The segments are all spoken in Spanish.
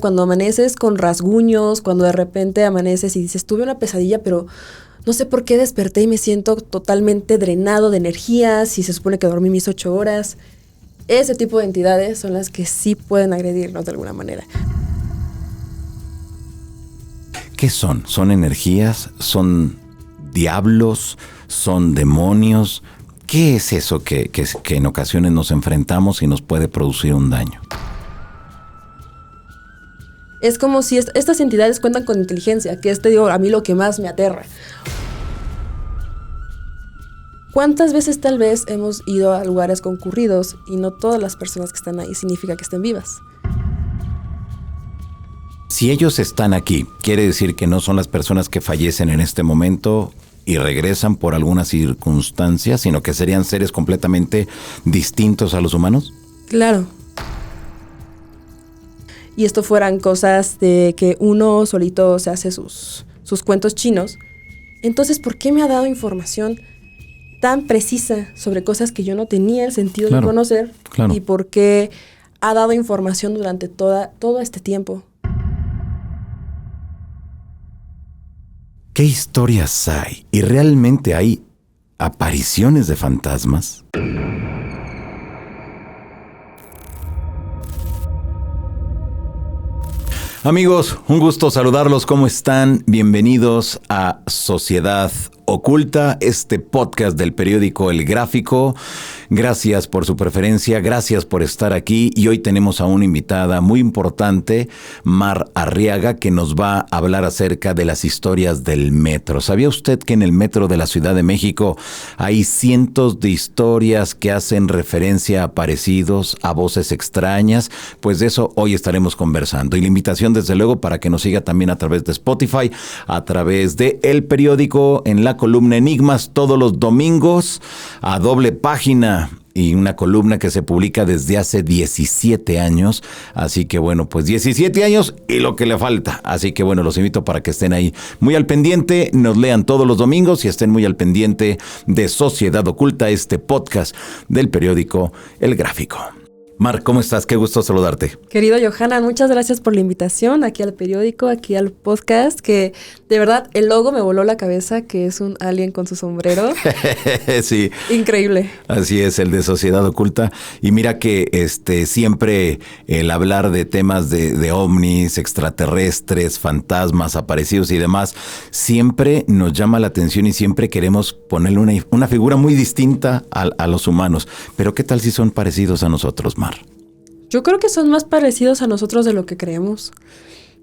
Cuando amaneces con rasguños, cuando de repente amaneces y dices, tuve una pesadilla, pero no sé por qué desperté y me siento totalmente drenado de energía, si se supone que dormí mis 8 horas. Ese tipo de entidades son las que sí pueden agredirnos de alguna manera. ¿Qué son? ¿Son energías? ¿Son diablos? ¿Son demonios? ¿Qué es eso que en ocasiones nos enfrentamos y nos puede producir un daño? Es como si estas entidades cuentan con inteligencia, que digo, a mí lo que más me aterra. ¿Cuántas veces tal vez hemos ido a lugares concurridos y no todas las personas que están ahí significa que estén vivas? Si ellos están aquí, quiere decir que no son las personas que fallecen en este momento y regresan por alguna circunstancia, sino que serían seres completamente distintos a los humanos. Claro. Y esto fueran cosas de que uno solito se hace sus cuentos chinos. Entonces, ¿por qué me ha dado información tan precisa sobre cosas que yo no tenía el sentido de conocer? Claro. ¿Y por qué ha dado información durante todo este tiempo? ¿Qué historias hay? ¿Y realmente hay apariciones de fantasmas? Amigos, un gusto saludarlos. ¿Cómo están? Bienvenidos a Sociedad Oculta, este podcast del periódico El Gráfico. Gracias por su preferencia, gracias por estar aquí. Y hoy tenemos a una invitada muy importante, Mar Arriaga, que nos va a hablar acerca de las historias del metro. ¿Sabía usted que en el metro de la Ciudad de México hay cientos de historias que hacen referencia a aparecidos, a voces extrañas? Pues de eso hoy estaremos conversando. Y la invitación, desde luego, para que nos siga también a través de Spotify, a través de El Periódico, en la columna Enigmas, todos los domingos, a doble página, y una columna que se publica desde hace 17 años. Así que bueno, pues 17 años y lo que le falta. Así que bueno, los invito para que estén ahí muy al pendiente, nos lean todos los domingos y estén muy al pendiente de Sociedad Oculta, este podcast del periódico El Gráfico. Mar, ¿cómo estás? Qué gusto saludarte. Querido Johanan, muchas gracias por la invitación aquí al periódico, aquí al podcast, que de verdad el logo me voló la cabeza, que es un alien con su sombrero. Sí. Increíble. Así es, el de Sociedad Oculta. Y mira que siempre el hablar de temas de ovnis, extraterrestres, fantasmas, aparecidos y demás, siempre nos llama la atención y siempre queremos ponerle una figura muy distinta a los humanos. Pero ¿qué tal si son parecidos a nosotros, Mar? Yo creo que son más parecidos a nosotros de lo que creemos.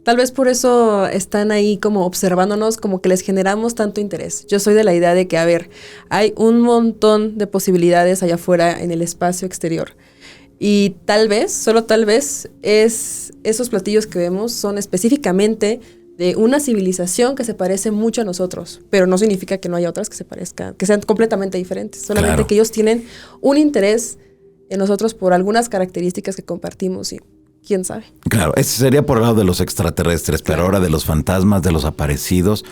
Tal vez por eso están ahí como observándonos, como que les generamos tanto interés. Yo soy de la idea de que, hay un montón de posibilidades allá afuera en el espacio exterior. Y tal vez, solo tal vez, esos platillos que vemos son específicamente de una civilización que se parece mucho a nosotros, pero no significa que no haya otras que se parezcan, que sean completamente diferentes. Solamente que ellos tienen un interés en nosotros por algunas características que compartimos y quién sabe. Claro, ese sería por el lado de los extraterrestres, pero ahora de los fantasmas, de los aparecidos,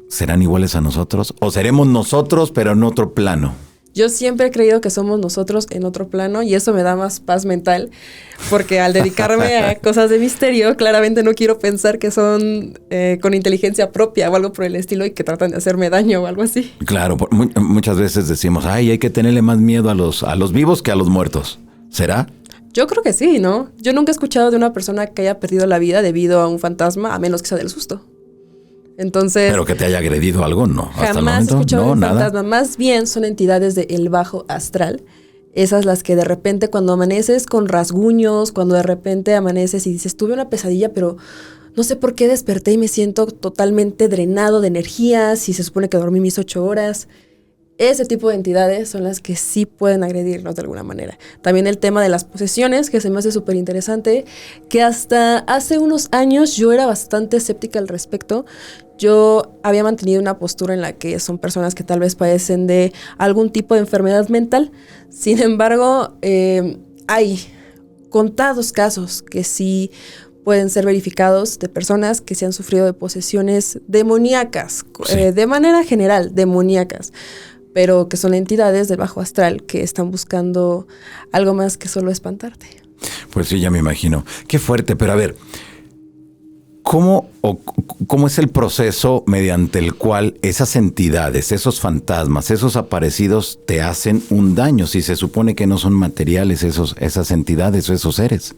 ¿serán iguales a nosotros? ¿O seremos nosotros, pero en otro plano? Yo siempre he creído que somos nosotros en otro plano y eso me da más paz mental, porque al dedicarme a cosas de misterio, claramente no quiero pensar que son con inteligencia propia o algo por el estilo y que tratan de hacerme daño o algo así. Claro, muchas veces decimos, hay que tenerle más miedo a los vivos que a los muertos. ¿Será? Yo creo que sí, ¿no? Yo nunca he escuchado de una persona que haya perdido la vida debido a un fantasma, a menos que sea del susto. Entonces, pero que te haya agredido algo, no. Hasta el momento, he escuchado de un fantasma. Más bien son entidades del bajo astral. Esas las que de repente cuando amaneces con rasguños, cuando de repente amaneces y dices, tuve una pesadilla, pero no sé por qué desperté y me siento totalmente drenado de energía, si se supone que dormí mis 8 horas. Ese tipo de entidades son las que sí pueden agredirnos de alguna manera. También el tema de las posesiones, que se me hace súper interesante, que hasta hace unos años yo era bastante escéptica al respecto. Yo había mantenido una postura en la que son personas que tal vez padecen de algún tipo de enfermedad mental. Sin embargo, hay contados casos que sí pueden ser verificados de personas que se han sufrido de posesiones demoníacas, sí. De manera general, demoníacas, pero que son entidades del bajo astral que están buscando algo más que solo espantarte. Pues sí, ya me imagino. Qué fuerte, pero a ver, ¿Cómo es el proceso mediante el cual esas entidades, esos fantasmas, esos aparecidos te hacen un daño si se supone que no son materiales esas entidades o esos seres?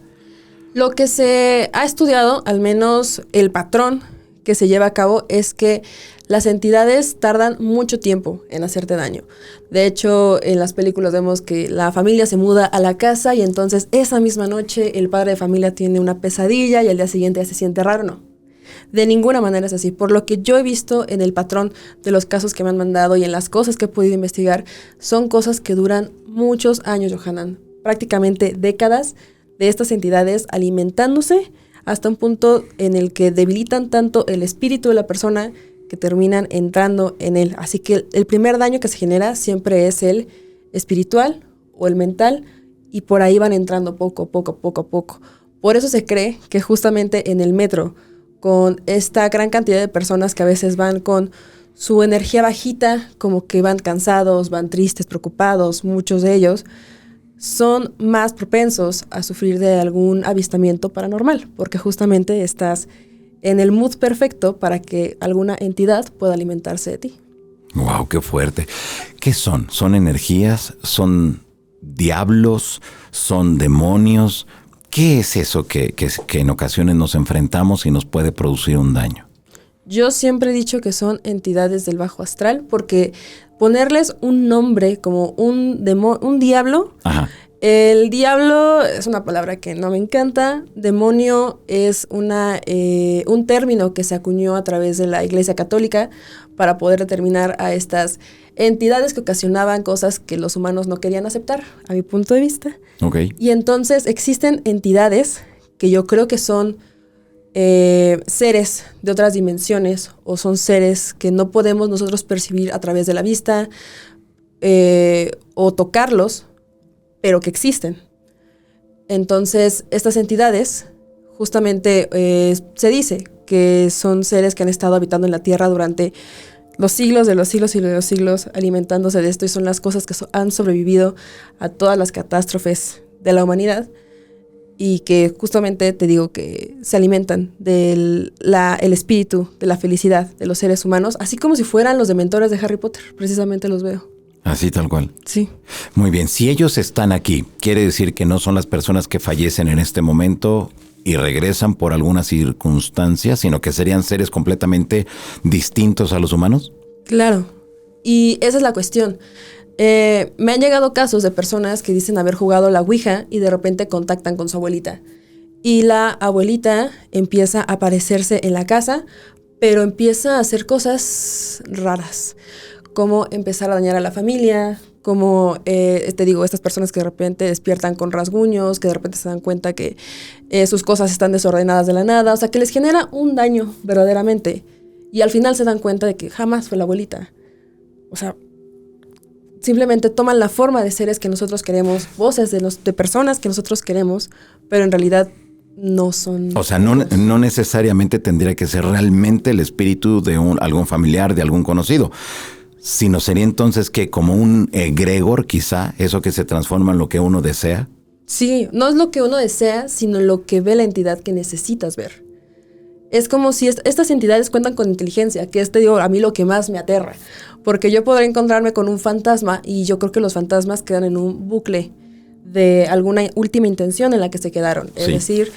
Lo que se ha estudiado, al menos el patrón que se lleva a cabo, es que las entidades tardan mucho tiempo en hacerte daño. De hecho, en las películas vemos que la familia se muda a la casa y entonces esa misma noche el padre de familia tiene una pesadilla y al día siguiente ya se siente raro. No, de ninguna manera es así. Por lo que yo he visto en el patrón de los casos que me han mandado y en las cosas que he podido investigar, son cosas que duran muchos años, Johanan, prácticamente décadas de estas entidades alimentándose hasta un punto en el que debilitan tanto el espíritu de la persona que terminan entrando en él. Así que el primer daño que se genera siempre es el espiritual o el mental, y por ahí van entrando poco a poco. Por eso se cree que justamente en el metro, con esta gran cantidad de personas que a veces van con su energía bajita, como que van cansados, van tristes, preocupados, muchos de ellos son más propensos a sufrir de algún avistamiento paranormal, porque justamente estás en el mood perfecto para que alguna entidad pueda alimentarse de ti. ¡Wow, qué fuerte! ¿Qué son? ¿Son energías? ¿Son diablos? ¿Son demonios? ¿Qué es eso que en ocasiones nos enfrentamos y nos puede producir un daño? Yo siempre he dicho que son entidades del bajo astral, porque ponerles un nombre como un diablo, Ajá. El diablo es una palabra que no me encanta. Demonio es un término que se acuñó a través de la Iglesia Católica para poder determinar a estas entidades que ocasionaban cosas que los humanos no querían aceptar, a mi punto de vista. Okay. Y entonces existen entidades que yo creo que son seres de otras dimensiones, o son seres que no podemos nosotros percibir a través de la vista o tocarlos, pero que existen. Entonces, estas entidades, justamente se dice que son seres que han estado habitando en la Tierra durante los siglos de los siglos y de los siglos, alimentándose de esto, y son las cosas que han sobrevivido a todas las catástrofes de la humanidad, y que justamente te digo que se alimentan del el espíritu, de la felicidad de los seres humanos, así como si fueran los dementores de Harry Potter, precisamente los veo. Así tal cual. Sí. Muy bien, si ellos están aquí, ¿quiere decir que no son las personas que fallecen en este momento y regresan por alguna circunstancia, sino que serían seres completamente distintos a los humanos? Claro, y esa es la cuestión. Me han llegado casos de personas que dicen haber jugado la Ouija y de repente contactan con su abuelita. Y la abuelita empieza a aparecerse en la casa, pero empieza a hacer cosas raras, como empezar a dañar a la familia, como, te digo, estas personas que de repente despiertan con rasguños, que de repente se dan cuenta que sus cosas están desordenadas de la nada, o sea, que les genera un daño verdaderamente. Y al final se dan cuenta de que jamás fue la abuelita. O sea, simplemente toman la forma de seres que nosotros queremos, voces de personas que nosotros queremos, pero en realidad no son... O sea, no necesariamente tendría que ser realmente el espíritu de algún familiar, de algún conocido, sino sería entonces que como un egregor, quizá, eso que se transforma en lo que uno desea. Sí, no es lo que uno desea, sino lo que ve la entidad que necesitas ver. Es como si estas entidades cuentan con inteligencia, que digo, a mí lo que más me aterra. Porque yo podré encontrarme con un fantasma y yo creo que los fantasmas quedan en un bucle de alguna última intención en la que se quedaron. Sí. Es decir,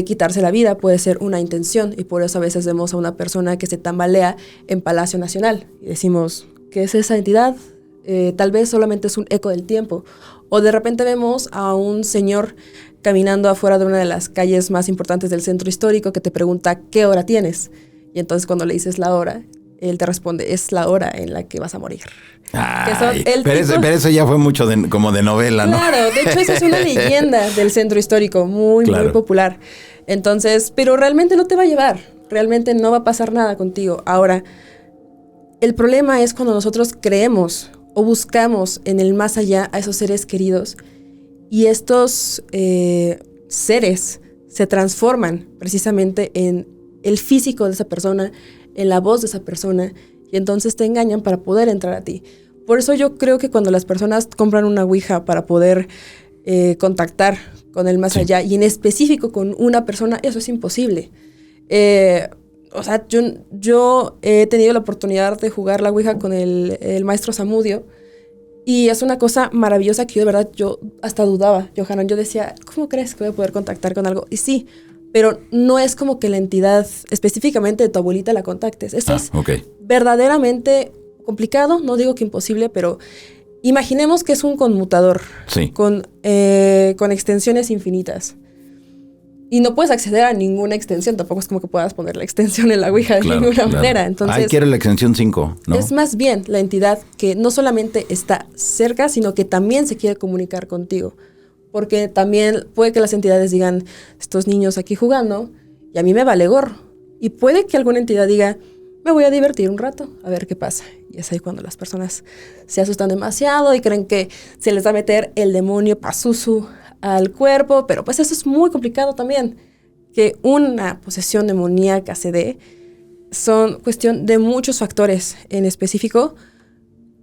quitarse la vida puede ser una intención, y por eso a veces vemos a una persona que se tambalea en Palacio Nacional y decimos, ¿qué es esa entidad? Tal vez solamente es un eco del tiempo. O de repente vemos a un señor caminando afuera de una de las calles más importantes del centro histórico que te pregunta ¿qué hora tienes? Y entonces cuando le dices la hora, él te responde, es la hora en la que vas a morir. Ay, pero eso ya fue mucho como de novela, ¿no? Claro, de hecho esa es una leyenda del centro histórico, muy popular. Entonces, pero realmente no te va a llevar, realmente no va a pasar nada contigo. Ahora, el problema es cuando nosotros creemos o buscamos en el más allá a esos seres queridos, y estos seres se transforman precisamente en el físico de esa persona, en la voz de esa persona, y entonces te engañan para poder entrar a ti. Por eso yo creo que cuando las personas compran una Ouija para poder contactar con el más allá, y en específico con una persona, eso es imposible. O sea, yo he tenido la oportunidad de jugar la Ouija con el maestro Zamudio. Y es una cosa maravillosa que yo de verdad, yo hasta dudaba, Johanan. Yo decía, ¿cómo crees que voy a poder contactar con algo? Y sí, pero no es como que la entidad específicamente de tu abuelita la contactes. Esto es verdaderamente complicado, no digo que imposible, pero imaginemos que es un conmutador con extensiones infinitas. Y no puedes acceder a ninguna extensión, tampoco es como que puedas poner la extensión en la Ouija de ninguna manera. Entonces, quiere la extensión 5, ¿no? Es más bien la entidad que no solamente está cerca, sino que también se quiere comunicar contigo. Porque también puede que las entidades digan, estos niños aquí jugando, y a mí me vale gorro. Y puede que alguna entidad diga, me voy a divertir un rato, a ver qué pasa. Y es ahí cuando las personas se asustan demasiado y creen que se les va a meter el demonio Pazuzu al cuerpo, pero pues eso es muy complicado también. Que una posesión demoníaca se dé son cuestión de muchos factores en específico,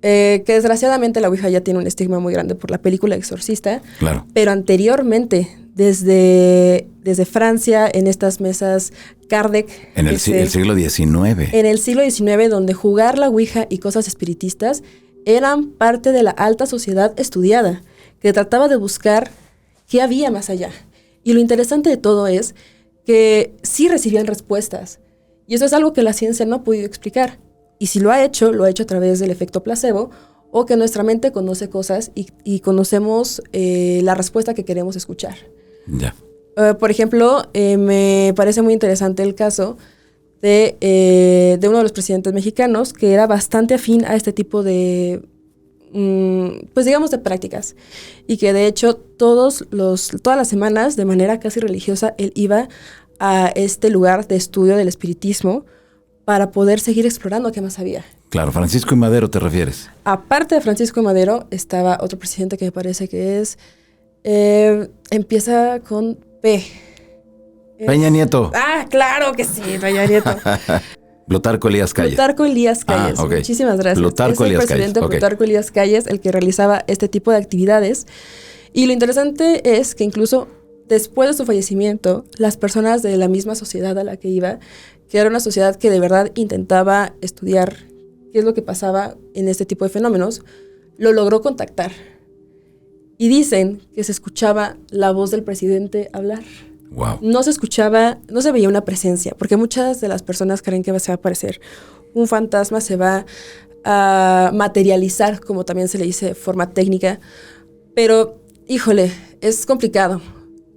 que desgraciadamente la Ouija ya tiene un estigma muy grande por la película Exorcista, claro. Pero anteriormente, desde Francia, en estas mesas Kardec. En el siglo XIX. En el siglo XIX, donde jugar la Ouija y cosas espiritistas eran parte de la alta sociedad estudiada, que trataba de buscar qué había más allá. Y lo interesante de todo es que sí recibían respuestas. Y eso es algo que la ciencia no ha podido explicar. Y si lo ha hecho a través del efecto placebo, o que nuestra mente conoce cosas y conocemos la respuesta que queremos escuchar. Ya. Por ejemplo, me parece muy interesante el caso de uno de los presidentes mexicanos que era bastante afín a este tipo de, pues digamos, de prácticas. Y que de hecho todas las semanas, de manera casi religiosa, él iba a este lugar de estudio del espiritismo para poder seguir explorando qué más había. Claro, Francisco I. Madero te refieres. Aparte de Francisco I. Madero, estaba otro presidente que me parece que es... empieza con P. Peña Nieto. Ah, claro que sí, Peña Nieto. Plutarco Elías Calles. Plutarco Elías Calles. Okay. Muchísimas gracias. Plutarco Elías Calles. Es el presidente Plutarco Elías Calles el que realizaba este tipo de actividades. Y lo interesante es que incluso después de su fallecimiento, las personas de la misma sociedad a la que iba, que era una sociedad que de verdad intentaba estudiar qué es lo que pasaba en este tipo de fenómenos, lo logró contactar. Y dicen que se escuchaba la voz del presidente hablar. Wow. No se escuchaba, no se veía una presencia, porque muchas de las personas creen que se va a aparecer un fantasma, se va a materializar, como también se le dice de forma técnica. Pero, híjole, es complicado.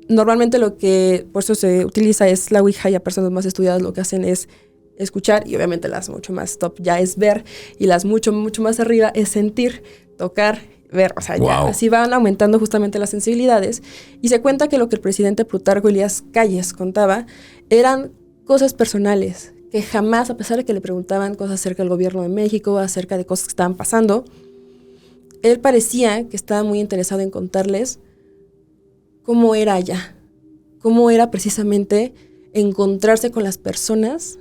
Normalmente lo que por eso se utiliza es la Ouija, y a personas más estudiadas lo que hacen es escuchar, y obviamente las mucho más top ya es ver, y las mucho más arriba es sentir, tocar, ver. O sea, ya así van aumentando justamente las sensibilidades. Y se cuenta que lo que el presidente Plutarco Elías Calles contaba eran cosas personales, que jamás, a pesar de que le preguntaban cosas acerca del gobierno de México, acerca de cosas que estaban pasando, él parecía que estaba muy interesado en contarles cómo era allá, cómo era precisamente encontrarse con las personas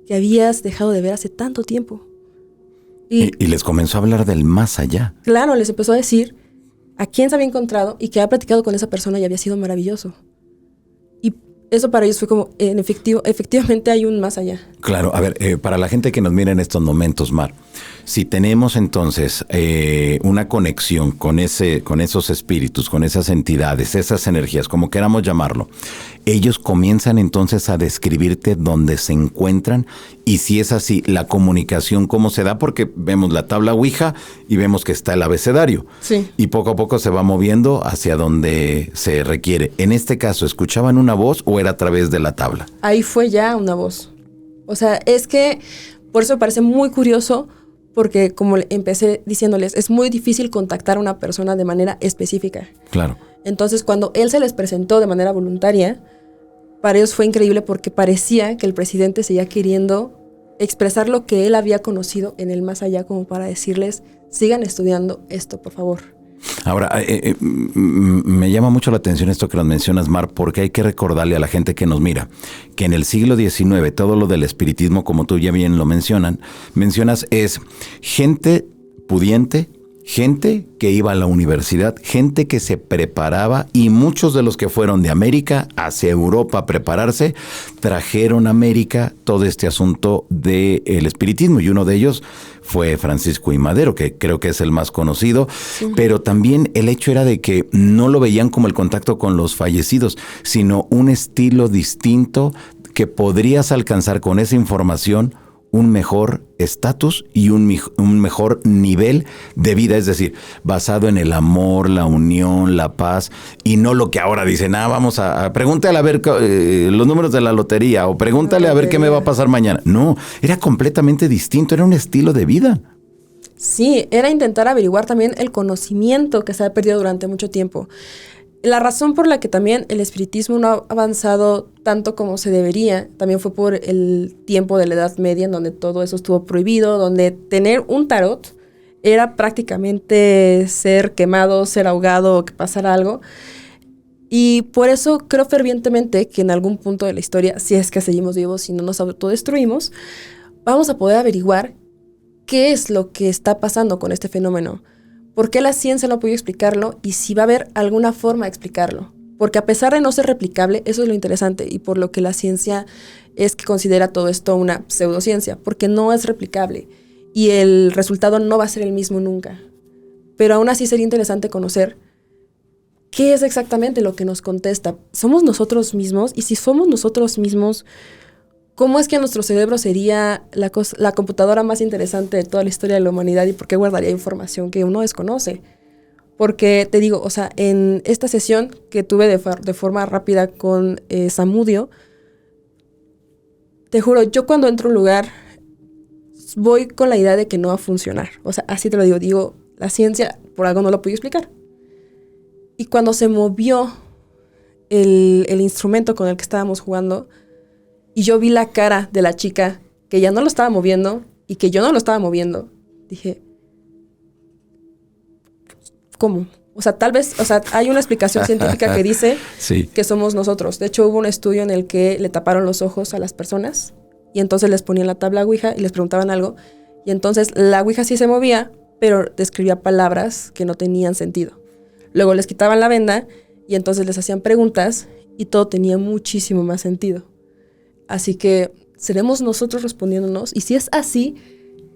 que habías dejado de ver hace tanto tiempo. Y les comenzó a hablar del más allá. Claro, les empezó a decir a quién se había encontrado y que había platicado con esa persona y había sido maravilloso. Y eso para ellos fue como, efectivamente hay un más allá. Claro, a ver, para la gente que nos mira en estos momentos, Mar, si tenemos entonces una conexión con esos espíritus, con esas entidades, esas energías, como queramos llamarlo, ellos comienzan entonces a describirte dónde se encuentran, y si es así, la comunicación cómo se da, porque vemos la tabla Ouija y vemos que está el abecedario. Sí. Y poco a poco se va moviendo hacia donde se requiere. En este caso, ¿escuchaban una voz o era a través de la tabla? Ahí fue ya una voz. O sea, es que por eso me parece muy curioso, porque como empecé diciéndoles, es muy difícil contactar a una persona de manera específica. Claro. Entonces, cuando él se les presentó de manera voluntaria, para ellos fue increíble porque parecía que el presidente seguía queriendo expresar lo que él había conocido en el más allá, como para decirles, sigan estudiando esto, por favor. Ahora, me llama mucho la atención esto que nos mencionas, Mar, porque hay que recordarle a la gente que nos mira que en el siglo XIX todo lo del espiritismo, como tú ya bien lo mencionas, es gente pudiente gente que iba a la universidad, gente que se preparaba, y muchos de los que fueron de América hacia Europa a prepararse, trajeron a América todo este asunto del espiritismo, y uno de ellos fue Francisco I. Madero, que creo que es el más conocido, pero también el hecho era de que no lo veían como el contacto con los fallecidos, sino un estilo distinto que podrías alcanzar con esa información un mejor estatus y un mejor nivel de vida, es decir, basado en el amor, la unión, la paz, y no lo que ahora dicen, vamos a pregúntale a ver los números de la lotería, o pregúntale a ver qué me va a pasar mañana. No, era completamente distinto, era un estilo de vida. Sí, era intentar averiguar también el conocimiento que se ha perdido durante mucho tiempo. La razón por la que también el espiritismo no ha avanzado tanto como se debería, también fue por el tiempo de la Edad Media, en donde todo eso estuvo prohibido, donde tener un tarot era prácticamente ser quemado, ser ahogado o que pasara algo. Y por eso creo fervientemente que en algún punto de la historia, si es que seguimos vivos y no nos autodestruimos, vamos a poder averiguar qué es lo que está pasando con este fenómeno. ¿Por qué la ciencia no puede explicarlo? Y si va a haber alguna forma de explicarlo. Porque a pesar de no ser replicable, eso es lo interesante. Y por lo que la ciencia es que considera todo esto una pseudociencia. Porque no es replicable. Y el resultado no va a ser el mismo nunca. Pero aún así sería interesante conocer qué es exactamente lo que nos contesta. ¿Somos nosotros mismos? Y si somos nosotros mismos, ¿cómo es que nuestro cerebro sería la computadora más interesante de toda la historia de la humanidad? ¿Y por qué guardaría información que uno desconoce? Porque te digo, o sea, en esta sesión que tuve de forma rápida con Samudio, te juro, yo cuando entro a un lugar voy con la idea de que no va a funcionar. O sea, así te lo digo, la ciencia por algo no lo pude explicar. Y cuando se movió el instrumento con el que estábamos jugando, y yo vi la cara de la chica que ya no lo estaba moviendo y que yo no lo estaba moviendo, dije, ¿cómo? O sea, tal vez, o sea, hay una explicación científica que dice sí, que somos nosotros. De hecho, hubo un estudio en el que le taparon los ojos a las personas y entonces les ponían la tabla Ouija y les preguntaban algo. Y entonces la Ouija sí se movía, pero describía palabras que no tenían sentido. Luego les quitaban la venda y entonces les hacían preguntas y todo tenía muchísimo más sentido. Así que seremos nosotros respondiéndonos. Y si es así,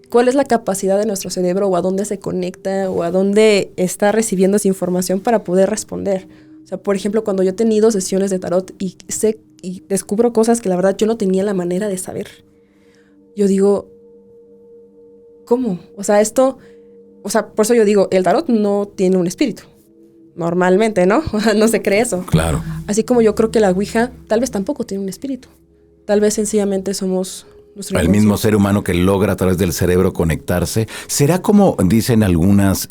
¿cuál es la capacidad de nuestro cerebro o a dónde se conecta o a dónde está recibiendo esa información para poder responder? O sea, por ejemplo, cuando yo he tenido sesiones de tarot y sé y descubro cosas que la verdad yo no tenía la manera de saber, yo digo, ¿cómo? O sea, por eso yo digo, el tarot no tiene un espíritu. Normalmente, ¿no? No se cree eso. Claro. Así como yo creo que la Ouija tal vez tampoco tiene un espíritu. Tal vez sencillamente somos el mismo ser humano que logra a través del cerebro conectarse. ¿Será como dicen algunos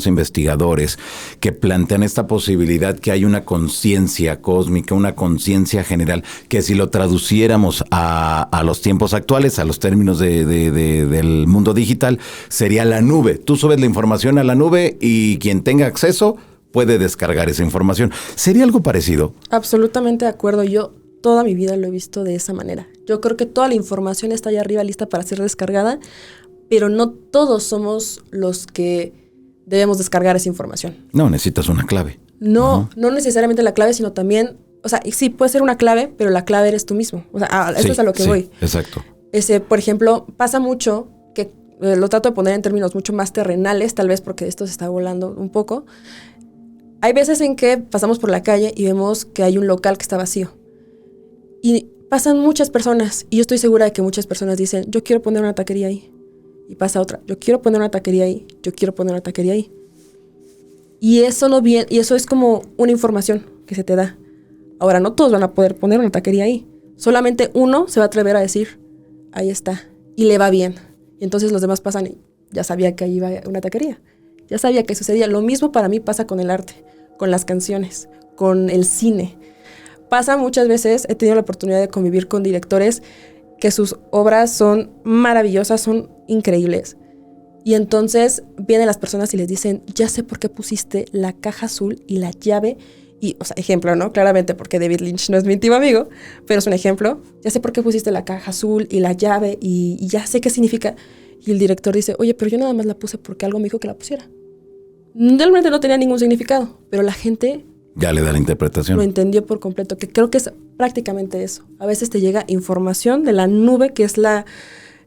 investigadores que plantean esta posibilidad que hay una conciencia cósmica, una conciencia general, que si lo traduciéramos a los tiempos actuales, a los términos del mundo digital, sería la nube? Tú subes la información a la nube y quien tenga acceso puede descargar esa información. ¿Sería algo parecido? Absolutamente de acuerdo. Yo toda mi vida lo he visto de esa manera. Yo creo que toda la información está allá arriba lista para ser descargada, pero no todos somos los que debemos descargar esa información. No, necesitas una clave. No necesariamente la clave, sino también, o sea, sí puede ser una clave, pero la clave eres tú mismo. O sea, eso es a lo que voy. Exacto. Por ejemplo, pasa mucho que lo trato de poner en términos mucho más terrenales, tal vez porque esto se está volando un poco. Hay veces en que pasamos por la calle y vemos que hay un local que está vacío. Y pasan muchas personas, y yo estoy segura de que muchas personas dicen, yo quiero poner una taquería ahí. Y pasa otra, yo quiero poner una taquería ahí, yo quiero poner una taquería ahí. Y eso no viene, y eso es como una información que se te da. Ahora, no todos van a poder poner una taquería ahí. Solamente uno se va a atrever a decir, ahí está, y le va bien. Y entonces los demás pasan y ya sabía que ahí iba una taquería. Ya sabía que sucedía. Lo mismo para mí pasa con el arte, con las canciones, con el cine. Pasa muchas veces, he tenido la oportunidad de convivir con directores que sus obras son maravillosas, son increíbles. Y entonces vienen las personas y les dicen, ya sé por qué pusiste la caja azul y la llave. Y, o sea, ejemplo, ¿no? Claramente porque David Lynch no es mi íntimo amigo, pero es un ejemplo. Ya sé por qué pusiste la caja azul y la llave y ya sé qué significa. Y el director dice, oye, pero yo nada más la puse porque algo me dijo que la pusiera. Realmente no tenía ningún significado, pero la gente ya le da la interpretación. Lo entendió por completo, que creo que es prácticamente eso. A veces te llega información de la nube, que es la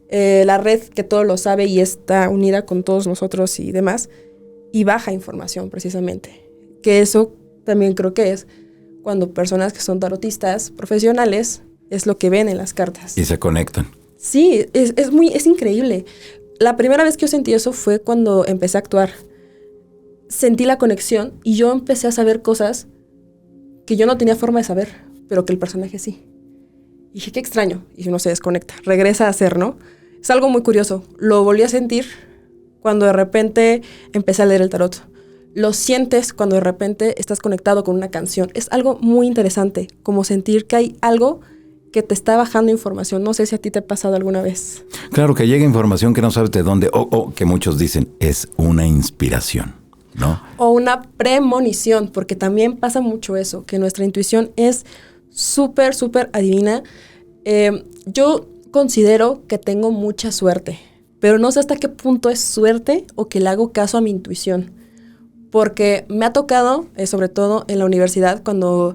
red que todo lo sabe y está unida con todos nosotros y demás, y baja información precisamente. Que eso también creo que es cuando personas que son tarotistas profesionales es lo que ven en las cartas. Y se conectan. Sí, es increíble. La primera vez que yo sentí eso fue cuando empecé a actuar. Sentí la conexión y yo empecé a saber cosas que yo no tenía forma de saber, pero que el personaje sí. Y dije, qué extraño. Y uno se desconecta, regresa a ser, ¿no? Es algo muy curioso. Lo volví a sentir cuando de repente empecé a leer el tarot. Lo sientes cuando de repente estás conectado con una canción. Es algo muy interesante, como sentir que hay algo que te está bajando información. No sé si a ti te ha pasado alguna vez. Claro, que llega información que no sabes de dónde, o que muchos dicen es una inspiración, ¿no? O una premonición, porque también pasa mucho eso, que nuestra intuición es súper, súper adivina. Yo considero que tengo mucha suerte, pero no sé hasta qué punto es suerte o que le hago caso a mi intuición. Porque me ha tocado, sobre todo en la universidad, cuando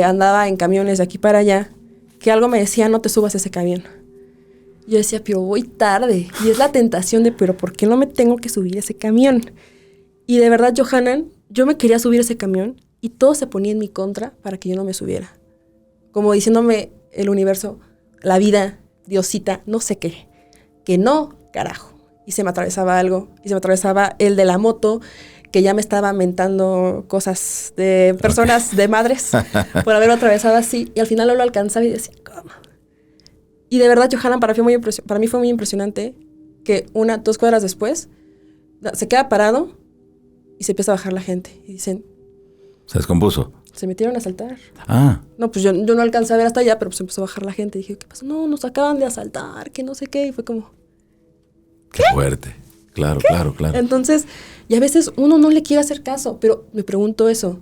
andaba en camiones de aquí para allá, que algo me decía, no te subas a ese camión. Yo decía, pero voy tarde. Y es la tentación de, pero ¿por qué no me tengo que subir a ese camión? Y de verdad, Johanan, yo me quería subir a ese camión y todo se ponía en mi contra para que yo no me subiera. Como diciéndome el universo, la vida, Diosita, no sé qué. Que no, carajo. Y se me atravesaba algo. Y se me atravesaba el de la moto, que ya me estaba mentando cosas de personas, de madres, por haberlo atravesado así. Y al final no lo alcanzaba y decía, ¿cómo? Y de verdad, Johanan, para mí fue muy impresionante que 2 cuadras después se queda parado y se empieza a bajar la gente. Y dicen... ¿Se descompuso? Se metieron a asaltar. Ah. No, pues yo no alcancé a ver hasta allá, pero pues empezó a bajar la gente. Y dije, ¿qué pasó? No, nos acaban de asaltar, que no sé qué. Y fue como... Qué fuerte. Claro, claro. Entonces, y a veces uno no le quiere hacer caso, pero me pregunto eso.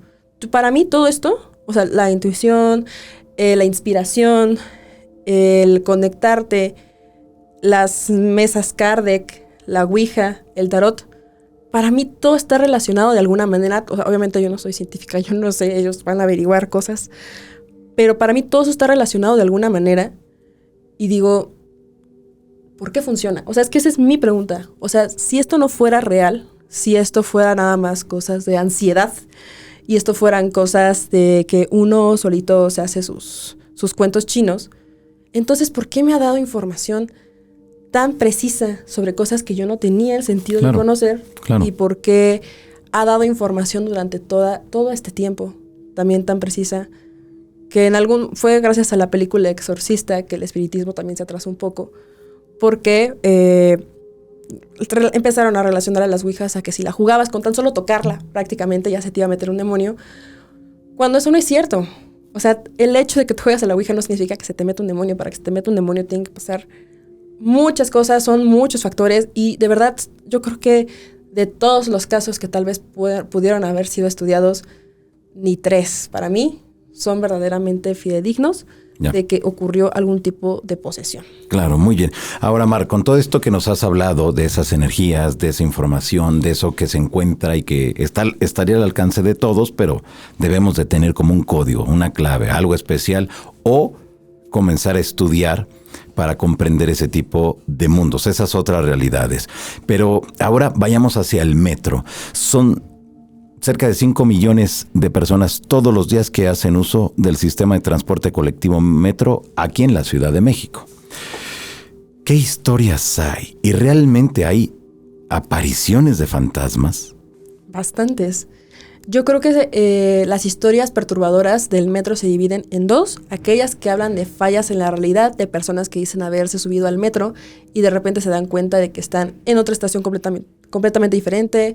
Para mí todo esto, o sea, la intuición, la inspiración, el conectarte, las mesas Kardec, la Ouija, el tarot, para mí todo está relacionado de alguna manera. O sea, obviamente yo no soy científica, yo no sé, ellos van a averiguar cosas, pero para mí todo eso está relacionado de alguna manera y digo... ¿Por qué funciona? O sea, es que esa es mi pregunta. O sea, si esto no fuera real, si esto fuera nada más cosas de ansiedad y esto fueran cosas de que uno solito se hace sus cuentos chinos, entonces, ¿por qué me ha dado información tan precisa sobre cosas que yo no tenía el sentido de conocer? Claro. ¿Y por qué ha dado información durante todo este tiempo también tan precisa? Que fue gracias a la película Exorcista que el espiritismo también se atrasó un poco. Porque empezaron a relacionar a las ouijas a que si la jugabas con tan solo tocarla, prácticamente ya se te iba a meter un demonio, cuando eso no es cierto. O sea, el hecho de que tú juegas a la ouija no significa que se te meta un demonio. Para que se te meta un demonio tienen que pasar muchas cosas, son muchos factores, y de verdad yo creo que de todos los casos que tal vez pudieron haber sido estudiados, ni 3 para mí son verdaderamente fidedignos. Ya. De que ocurrió algún tipo de posesión. Claro, muy bien. Ahora, Mar, con todo esto que nos has hablado de esas energías, de esa información, de eso que se encuentra y que estaría al alcance de todos, pero debemos de tener como un código, una clave, algo especial, o comenzar a estudiar para comprender ese tipo de mundos, esas otras realidades. Pero ahora vayamos hacia el metro. Son cerca de 5 millones de personas todos los días que hacen uso del sistema de transporte colectivo metro aquí en la Ciudad de México. ¿Qué historias hay? ¿Y realmente hay apariciones de fantasmas? Bastantes. Yo creo que las historias perturbadoras del metro se dividen en 2. Aquellas que hablan de fallas en la realidad, de personas que dicen haberse subido al metro y de repente se dan cuenta de que están en otra estación completamente diferente,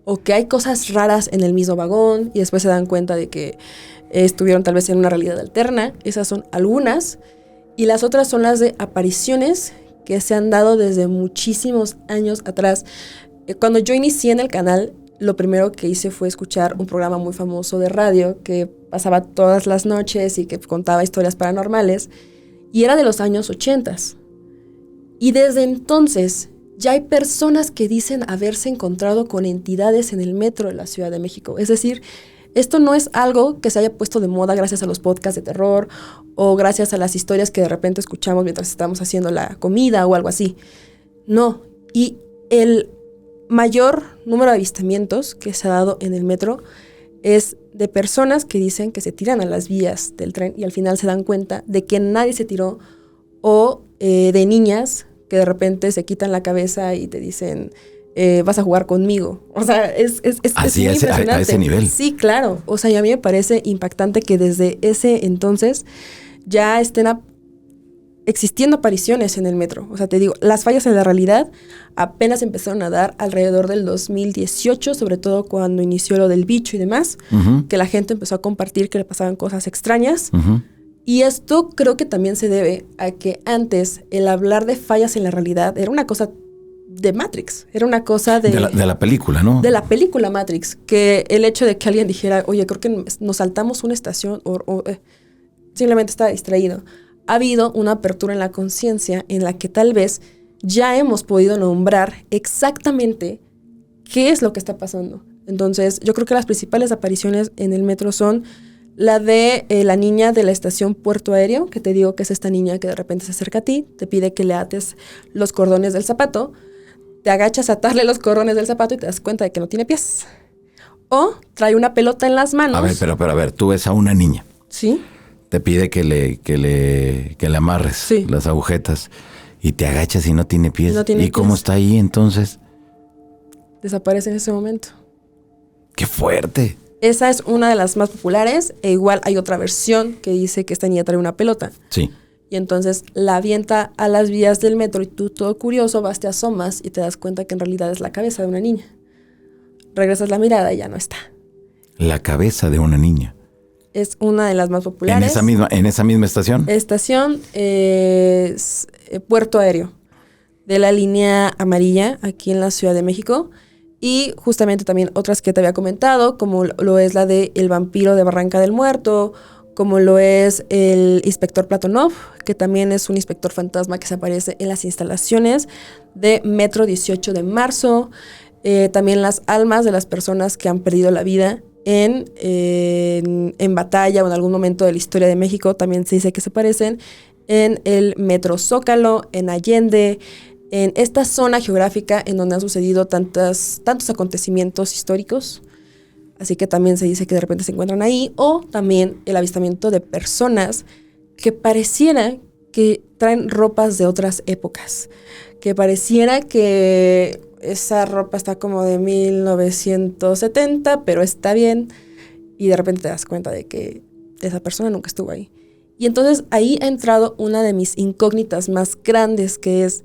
o que hay cosas raras en el mismo vagón y después se dan cuenta de que estuvieron tal vez en una realidad alterna. Esas son algunas. Y las otras son las de apariciones que se han dado desde muchísimos años atrás. Cuando yo inicié en el canal, lo primero que hice fue escuchar un programa muy famoso de radio que pasaba todas las noches y que contaba historias paranormales, y era de los años 80. Y desde entonces ya hay personas que dicen haberse encontrado con entidades en el metro de la Ciudad de México. Es decir, esto no es algo que se haya puesto de moda gracias a los podcasts de terror o gracias a las historias que de repente escuchamos mientras estamos haciendo la comida o algo así. No. Y el mayor número de avistamientos que se ha dado en el metro es de personas que dicen que se tiran a las vías del tren y al final se dan cuenta de que nadie se tiró, o de niñas que de repente se quitan la cabeza y te dicen, vas a jugar conmigo. O sea, es así muy impresionante. A ese nivel. Sí, claro. O sea, y a mí me parece impactante que desde ese entonces ya estén existiendo apariciones en el metro. O sea, te digo, las fallas en la realidad apenas empezaron a dar alrededor del 2018, sobre todo cuando inició lo del bicho y demás, que la gente empezó a compartir que le pasaban cosas extrañas. Y esto creo que también se debe a que antes el hablar de fallas en la realidad era una cosa de Matrix, era una cosa de la película, ¿no? De la película Matrix, que el hecho de que alguien dijera, oye, creo que nos saltamos una estación o simplemente estaba distraído. Ha habido una apertura en la conciencia en la que tal vez ya hemos podido nombrar exactamente qué es lo que está pasando. Entonces, yo creo que las principales apariciones en el metro son la de la niña de la estación Puerto Aéreo, que te digo que es esta niña que de repente se acerca a ti, te pide que le ates los cordones del zapato, te agachas a atarle los cordones del zapato y te das cuenta de que no tiene pies. O trae una pelota en las manos. A ver, pero a ver, tú ves a una niña. Sí. Te pide que le amarres las agujetas y te agachas y no tiene pies. No tiene ¿Y pies. cómo está ahí entonces? Desaparece en ese momento. ¡Qué fuerte! Esa es una de las más populares, e igual hay otra versión que dice que esta niña trae una pelota. Sí. Y entonces la avienta a las vías del metro y tú, todo curioso, vas, te asomas y te das cuenta que en realidad es la cabeza de una niña. Regresas la mirada y ya no está. La cabeza de una niña. Es una de las más populares. ¿En esa misma estación? Estación es Puerto Aéreo, de la línea amarilla, aquí en la Ciudad de México. Y justamente también otras que te había comentado, como lo es la de El vampiro de Barranca del Muerto, como lo es el inspector Platonov, que también es un inspector fantasma que se aparece en las instalaciones de Metro 18 de marzo. También las almas de las personas que han perdido la vida en batalla o en algún momento de la historia de México, también se dice que se aparecen en el Metro Zócalo, en Allende, en esta zona geográfica en donde han sucedido tantos acontecimientos históricos. Así que también se dice que de repente se encuentran ahí, o también el avistamiento de personas que pareciera que traen ropas de otras épocas, que pareciera que esa ropa está como de 1970, pero está bien, y de repente te das cuenta de que esa persona nunca estuvo ahí. Y entonces ahí ha entrado una de mis incógnitas más grandes, que es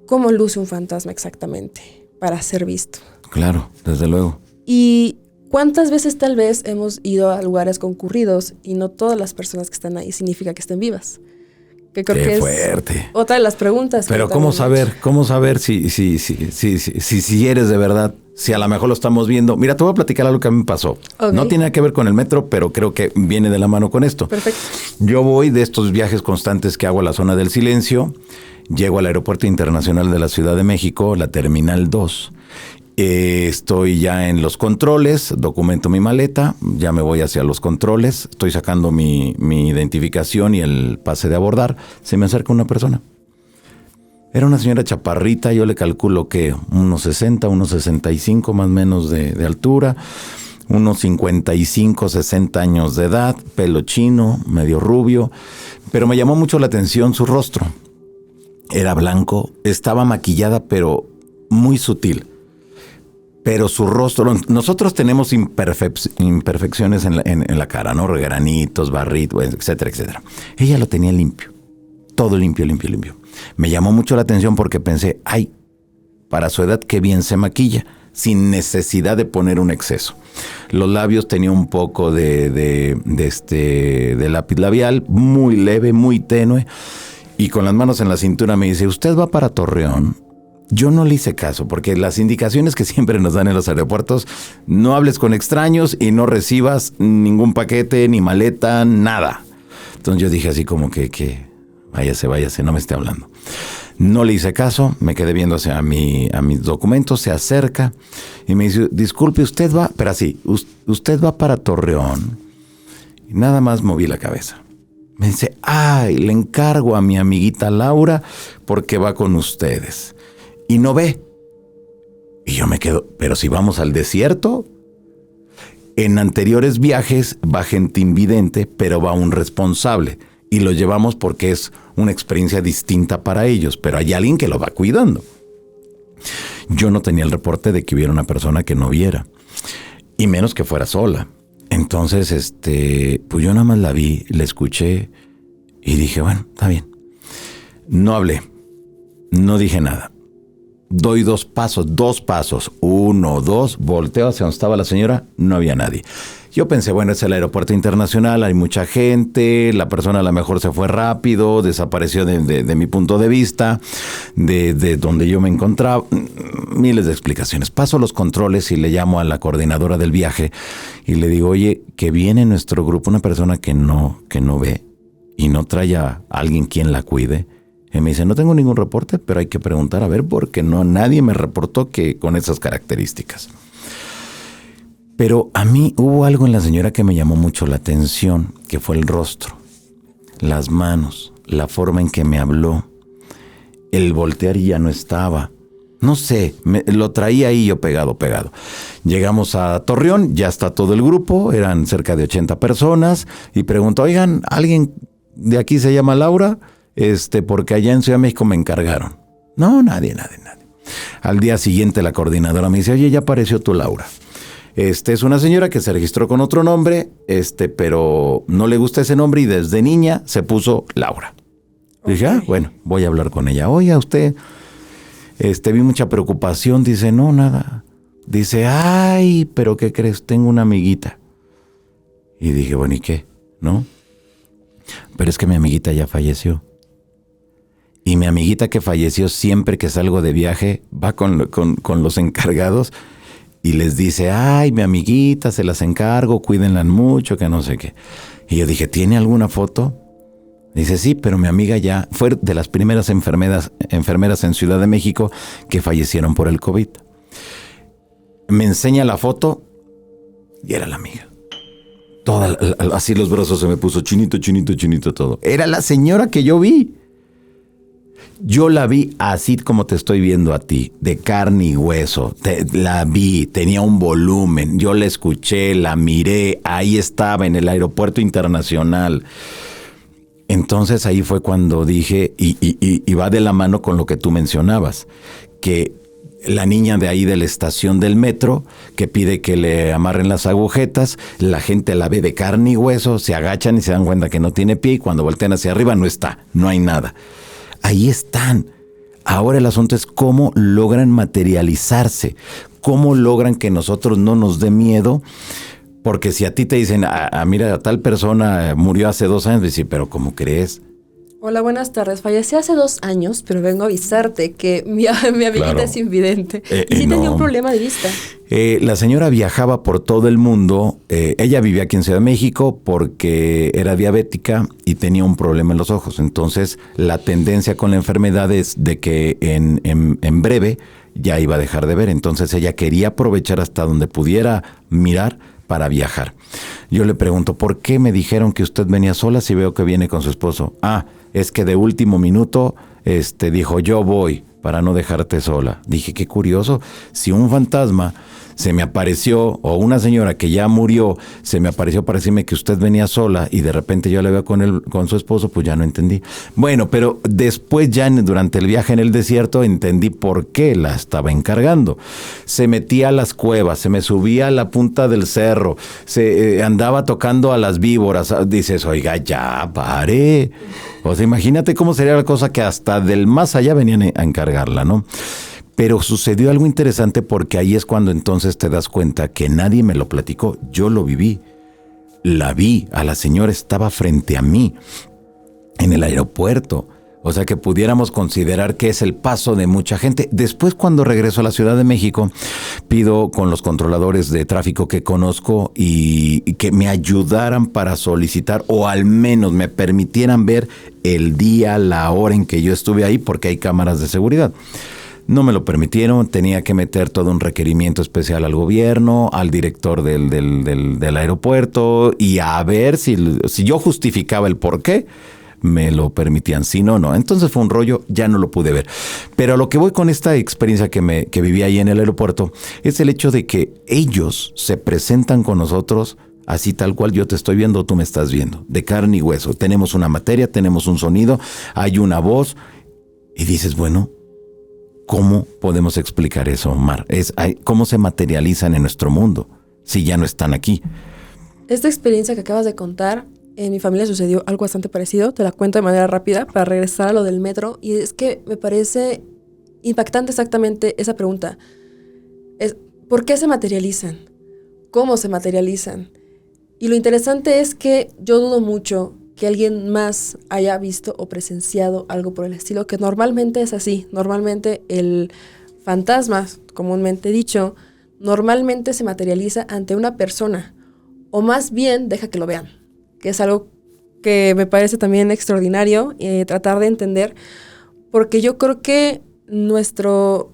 cómo luce un fantasma exactamente para ser visto. Claro, desde luego. Y cuántas veces tal vez hemos ido a lugares concurridos y no todas las personas que están ahí significa que estén vivas. Que creo que fuerte. Es otra de las preguntas. Pero ¿cómo saber si eres de verdad? Si a lo mejor lo estamos viendo. Mira, te voy a platicar algo que a mí me pasó. Okay. No tiene nada que ver con el metro, pero creo que viene de la mano con esto. Perfecto. Yo voy de estos viajes constantes que hago a la zona del silencio. Llego al Aeropuerto Internacional de la Ciudad de México, la Terminal 2. Estoy ya en los controles, documento mi maleta, ya me voy hacia los controles, estoy sacando mi identificación y el pase de abordar. Se me acerca una persona. Era una señora chaparrita, yo le calculo que unos 60, unos 65 más o menos de altura, unos 55, 60 años de edad, pelo chino, medio rubio, pero me llamó mucho la atención su rostro. Era blanco, estaba maquillada pero muy sutil. Pero su rostro, nosotros tenemos imperfecciones en la cara, ¿no? Granitos, barritos, etcétera, etcétera. Ella lo tenía limpio, todo limpio, limpio, limpio. Me llamó mucho la atención porque pensé, ay, para su edad qué bien se maquilla, sin necesidad de poner un exceso. Los labios tenía un poco de lápiz labial, muy leve, muy tenue, y con las manos en la cintura me dice, ¿usted va para Torreón? Yo no le hice caso, porque las indicaciones que siempre nos dan en los aeropuertos, no hables con extraños y no recibas ningún paquete, ni maleta, nada. Entonces yo dije así como que váyase, no me esté hablando. No le hice caso, me quedé viendo hacia mis documentos, se acerca y me dice, disculpe, usted va, pero así, usted va para Torreón. Y nada más moví la cabeza. Me dice, le encargo a mi amiguita Laura porque va con ustedes. Y no ve. Y yo me quedo, pero si vamos al desierto. En anteriores viajes va gente invidente, pero va un responsable. Y lo llevamos porque es una experiencia distinta para ellos, pero hay alguien que lo va cuidando. Yo no tenía el reporte de que hubiera una persona que no viera, y menos que fuera sola. Entonces, pues yo nada más la vi, la escuché y dije, bueno, está bien. No hablé, no dije nada. Doy dos pasos, 1, 2, volteo hacia donde estaba la señora, no había nadie. Yo pensé, bueno, es el aeropuerto internacional, hay mucha gente, la persona a lo mejor se fue rápido, desapareció de mi punto de vista, de donde yo me encontraba, miles de explicaciones. Paso los controles y le llamo a la coordinadora del viaje y le digo, oye, que viene en nuestro grupo una persona que no ve y no trae a alguien quien la cuide. Y me dice, no tengo ningún reporte, pero hay que preguntar a ver porque nadie me reportó que con esas características. Pero a mí hubo algo en la señora que me llamó mucho la atención, que fue el rostro, las manos, la forma en que me habló, el voltear y ya no estaba. No sé, lo traía ahí yo pegado. Llegamos a Torreón, ya está todo el grupo, eran cerca de 80 personas, y pregunto, oigan, ¿alguien de aquí se llama Laura? Porque allá en Ciudad de México me encargaron. No, nadie. Al día siguiente la coordinadora me dice, oye, ya apareció tu Laura. Es una señora que se registró con otro nombre, pero no le gusta ese nombre y desde niña se puso Laura. Okay. Dije, bueno, voy a hablar con ella. Oye, usted, vi mucha preocupación. Dice, no, nada. Dice, ay, pero ¿qué crees? Tengo una amiguita. Y dije, bueno, ¿y qué? ¿No? Pero es que mi amiguita ya falleció. Y mi amiguita que falleció, siempre que salgo de viaje, va con los encargados y les dice, ay, mi amiguita, se las encargo, cuídenla mucho, que no sé qué. Y yo dije, ¿tiene alguna foto? Dice, sí, pero mi amiga ya fue de las primeras enfermeras en Ciudad de México que fallecieron por el COVID. Me enseña la foto y era la amiga. Así los brazos se me puso chinito todo. Era la señora que yo vi. Yo la vi así como te estoy viendo a ti, de carne y hueso. La vi, tenía un volumen. Yo la escuché, la miré. Ahí estaba en el aeropuerto internacional. Entonces ahí fue cuando dije, y va de la mano con lo que tú mencionabas, que la niña de ahí de la estación del metro, que pide que le amarren las agujetas, la gente la ve de carne y hueso, se agachan y se dan cuenta que no tiene pie y cuando voltean hacia arriba no está, no hay nada. Ahí están. Ahora el asunto es cómo logran materializarse, cómo logran que nosotros no nos dé miedo, porque si a ti te dicen, mira, tal persona murió hace 2 años, dices, pero ¿cómo crees? Hola, buenas tardes. Fallecí hace 2 años, pero vengo a avisarte que mi amiguita claro. Es invidente. Y sí tenía un problema de vista. La señora viajaba por todo el mundo. Ella vivía aquí en Ciudad de México porque era diabética y tenía un problema en los ojos. Entonces, la tendencia con la enfermedad es de que en breve ya iba a dejar de ver. Entonces, ella quería aprovechar hasta donde pudiera mirar para viajar. Yo le pregunto, ¿por qué me dijeron que usted venía sola si veo que viene con su esposo? Es que de último minuto dijo, yo voy para no dejarte sola. Dije, qué curioso, si un fantasma se me apareció, o una señora que ya murió, se me apareció para decirme que usted venía sola y de repente yo la veo con su esposo, pues ya no entendí. Bueno, pero después ya durante el viaje en el desierto entendí por qué la estaba encargando. Se metía a las cuevas, se me subía a la punta del cerro, se andaba tocando a las víboras. Dices, oiga, ya, pare. O sea, imagínate cómo sería la cosa que hasta del más allá venían a encargarla, ¿no? Pero sucedió algo interesante porque ahí es cuando entonces te das cuenta que nadie me lo platicó. Yo lo viví. La vi. A la señora estaba frente a mí en el aeropuerto. O sea que pudiéramos considerar que es el paso de mucha gente. Después, cuando regreso a la Ciudad de México, pido con los controladores de tráfico que conozco y que me ayudaran para solicitar o al menos me permitieran ver el día, la hora en que yo estuve ahí, porque hay cámaras de seguridad. No me lo permitieron, tenía que meter todo un requerimiento especial al gobierno, al director del aeropuerto y a ver si yo justificaba el por qué me lo permitían, si no, no. Entonces fue un rollo, ya no lo pude ver. Pero a lo que voy con esta experiencia que viví ahí en el aeropuerto es el hecho de que ellos se presentan con nosotros así tal cual yo te estoy viendo, tú me estás viendo, de carne y hueso. Tenemos una materia, tenemos un sonido, hay una voz y dices, bueno, ¿cómo podemos explicar eso, Omar? ¿Cómo se materializan en nuestro mundo si ya no están aquí? Esta experiencia que acabas de contar, en mi familia sucedió algo bastante parecido. Te la cuento de manera rápida para regresar a lo del metro. Y es que me parece impactante exactamente esa pregunta. ¿Por qué se materializan? ¿Cómo se materializan? Y lo interesante es que yo dudo mucho que alguien más haya visto o presenciado algo por el estilo, que normalmente es así. Normalmente el fantasma, comúnmente dicho, normalmente se materializa ante una persona, o más bien deja que lo vean, que es algo que me parece también extraordinario tratar de entender, porque yo creo que nuestro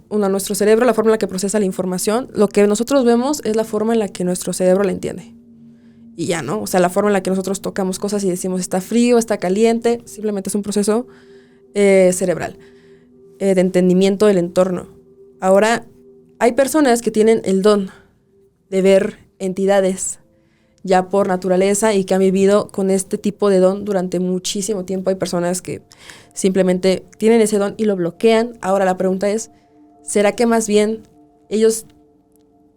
cerebro, la forma en la que procesa la información, lo que nosotros vemos es la forma en la que nuestro cerebro la entiende. Y ya, ¿no? O sea, la forma en la que nosotros tocamos cosas y decimos está frío, está caliente, simplemente es un proceso cerebral, de entendimiento del entorno. Ahora, hay personas que tienen el don de ver entidades ya por naturaleza y que han vivido con este tipo de don durante muchísimo tiempo. Hay personas que simplemente tienen ese don y lo bloquean. Ahora la pregunta es, ¿será que más bien ellos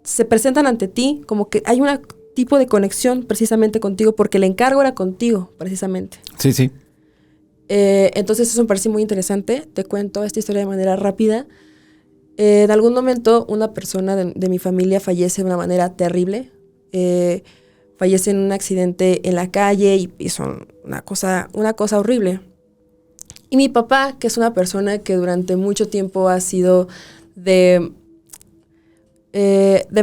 se presentan ante ti como que hay un tipo de conexión precisamente contigo porque el encargo era contigo precisamente? Sí, sí. Entonces eso me parece muy interesante. Te cuento esta historia de manera rápida. En algún momento una persona de mi familia fallece de una manera terrible. Fallece en un accidente en la calle y son una cosa horrible. Y mi papá, que es una persona que durante mucho tiempo ha sido de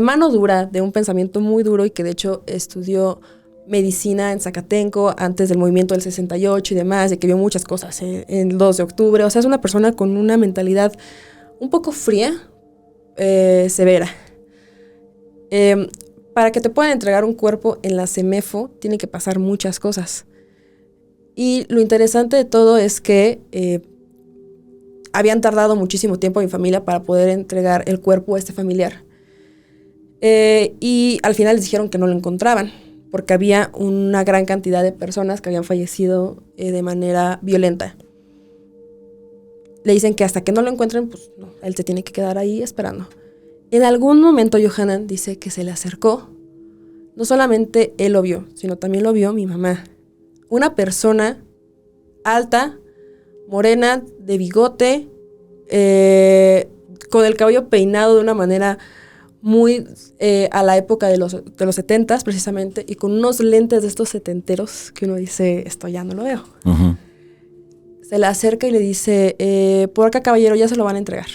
mano dura, de un pensamiento muy duro y que de hecho estudió medicina en Zacatenco antes del movimiento del 68 y demás, y que vio muchas cosas en el 2 de octubre. O sea, es una persona con una mentalidad un poco fría, severa. Para que te puedan entregar un cuerpo en la CEMEFO, tiene que pasar muchas cosas. Y lo interesante de todo es que habían tardado muchísimo tiempo mi familia para poder entregar el cuerpo a este familiar. Y al final les dijeron que no lo encontraban, porque había una gran cantidad de personas que habían fallecido de manera violenta. Le dicen que hasta que no lo encuentren, pues no, él se tiene que quedar ahí esperando. En algún momento Johanan dice que se le acercó. No solamente él lo vio, sino también lo vio mi mamá. Una persona alta, morena, de bigote, con el cabello peinado de una manera muy a la época de los 70s precisamente, y con unos lentes de estos setenteros que uno dice, esto ya no lo veo. Uh-huh. Se le acerca y le dice, por acá caballero, ya se lo van a entregar.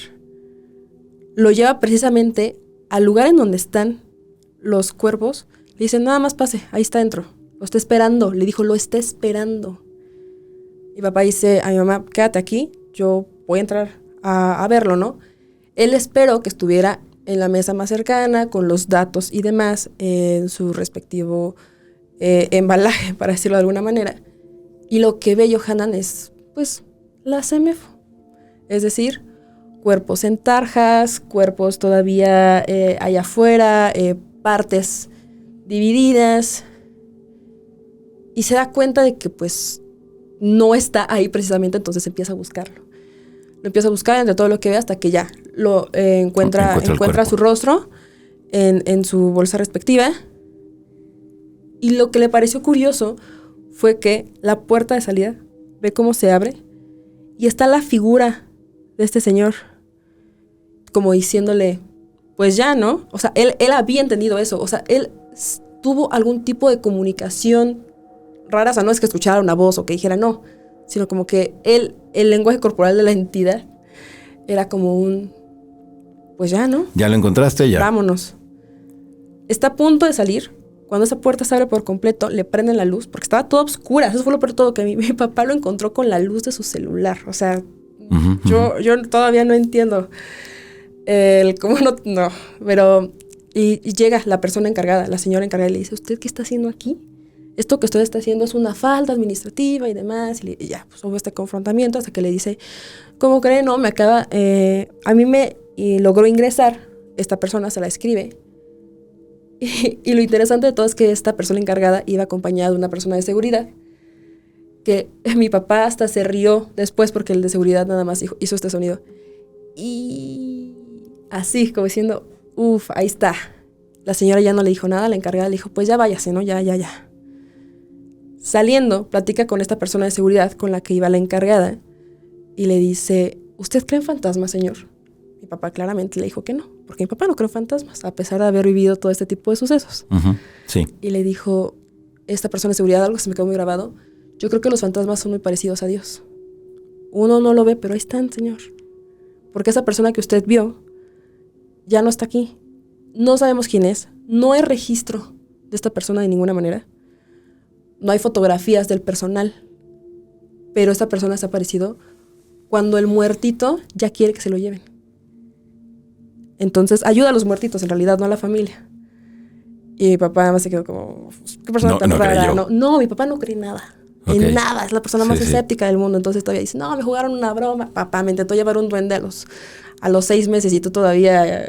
Lo lleva precisamente al lugar en donde están los cuerpos. Le dice, nada más pase, ahí está dentro. Lo está esperando. Le dijo, lo está esperando. Y papá dice a mi mamá, quédate aquí, yo voy a entrar a verlo, ¿no? Él esperó que estuviera en la mesa más cercana, con los datos y demás, en su respectivo embalaje, para decirlo de alguna manera. Y lo que ve Johanan es, pues, la CEMEFO. Es decir, cuerpos en tarjas, cuerpos todavía allá afuera, partes divididas. Y se da cuenta de que, pues, no está ahí precisamente, entonces empieza a buscarlo. Lo empieza a buscar entre todo lo que ve hasta que ya lo encuentra su rostro en su bolsa respectiva. Y lo que le pareció curioso fue que la puerta de salida, ve cómo se abre y está la figura de este señor como diciéndole, pues ya, ¿no? O sea, él había entendido eso. O sea, él tuvo algún tipo de comunicación rara. O sea, no es que escuchara una voz o que dijera, no. sino como que el lenguaje corporal de la entidad era como un, pues ya, ¿no? ¿Ya lo encontraste? Ya. Vámonos. Está a punto de salir. Cuando esa puerta se abre por completo, le prenden la luz, porque estaba toda oscura. Eso fue lo peor de todo, que mi papá lo encontró con la luz de su celular. O sea, yo todavía no entiendo cómo no, pero... Y llega la persona encargada, la señora encargada, y le dice, ¿usted qué está haciendo aquí? Esto que usted está haciendo es una falta administrativa y demás. Y ya, pues hubo este confrontamiento hasta que le dice, ¿cómo cree? No, me acaba... a mí me logró ingresar, esta persona se la escribe. Y lo interesante de todo es que esta persona encargada iba acompañada de una persona de seguridad, que mi papá hasta se rió después porque el de seguridad nada más hizo este sonido. Y así, como diciendo, ahí está. La señora ya no le dijo nada, la encargada le dijo, pues ya váyase, ¿no? Ya. Saliendo, platica con esta persona de seguridad con la que iba la encargada y le dice, ¿usted cree en fantasmas, señor? Mi papá claramente le dijo que no, porque mi papá no cree en fantasmas, a pesar de haber vivido todo este tipo de sucesos. Sí. Y le dijo esta persona de seguridad, algo que se me quedó muy grabado, yo creo que los fantasmas son muy parecidos a Dios. Uno no lo ve, pero ahí están, señor. Porque esa persona que usted vio ya no está aquí. No sabemos quién es, no hay registro de esta persona de ninguna manera. No hay fotografías del personal, pero esta persona se ha aparecido cuando el muertito ya quiere que se lo lleven. Entonces, ayuda a los muertitos, en realidad, no a la familia. Y mi papá más se quedó como, ¿qué persona tan rara? No, mi papá no cree nada. En nada, es la persona más escéptica del mundo. Entonces todavía dice, no, me jugaron una broma. Papá, me intentó llevar un duende a los 6 meses y tú todavía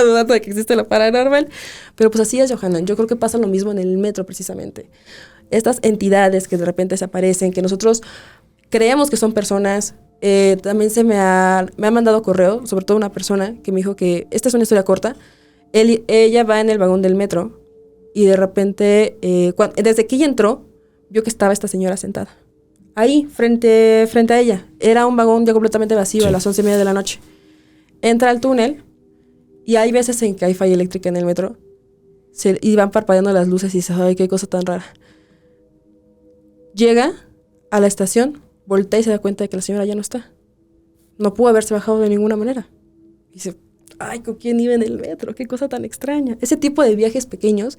dudando de que existe lo paranormal. Pero pues así es, Johanan. Yo creo que pasa lo mismo en el metro, precisamente. Estas entidades que de repente se aparecen, que nosotros creemos que son personas. También me ha mandado correo, sobre todo una persona que me dijo que, esta es una historia corta, ella va en el vagón del metro y de repente, desde que ella entró, vio que estaba esta señora sentada. Ahí, frente a ella. Era un vagón ya completamente vacío, a las 11:30 de la noche. Entra al túnel y hay veces en que hay falla eléctrica en el metro y van parpadeando las luces y dice, ay, qué cosa tan rara. Llega a la estación, voltea y se da cuenta de que la señora ya no está. No pudo haberse bajado de ninguna manera. Y dice, ay, ¿con quién iba en el metro? Qué cosa tan extraña. Ese tipo de viajes pequeños.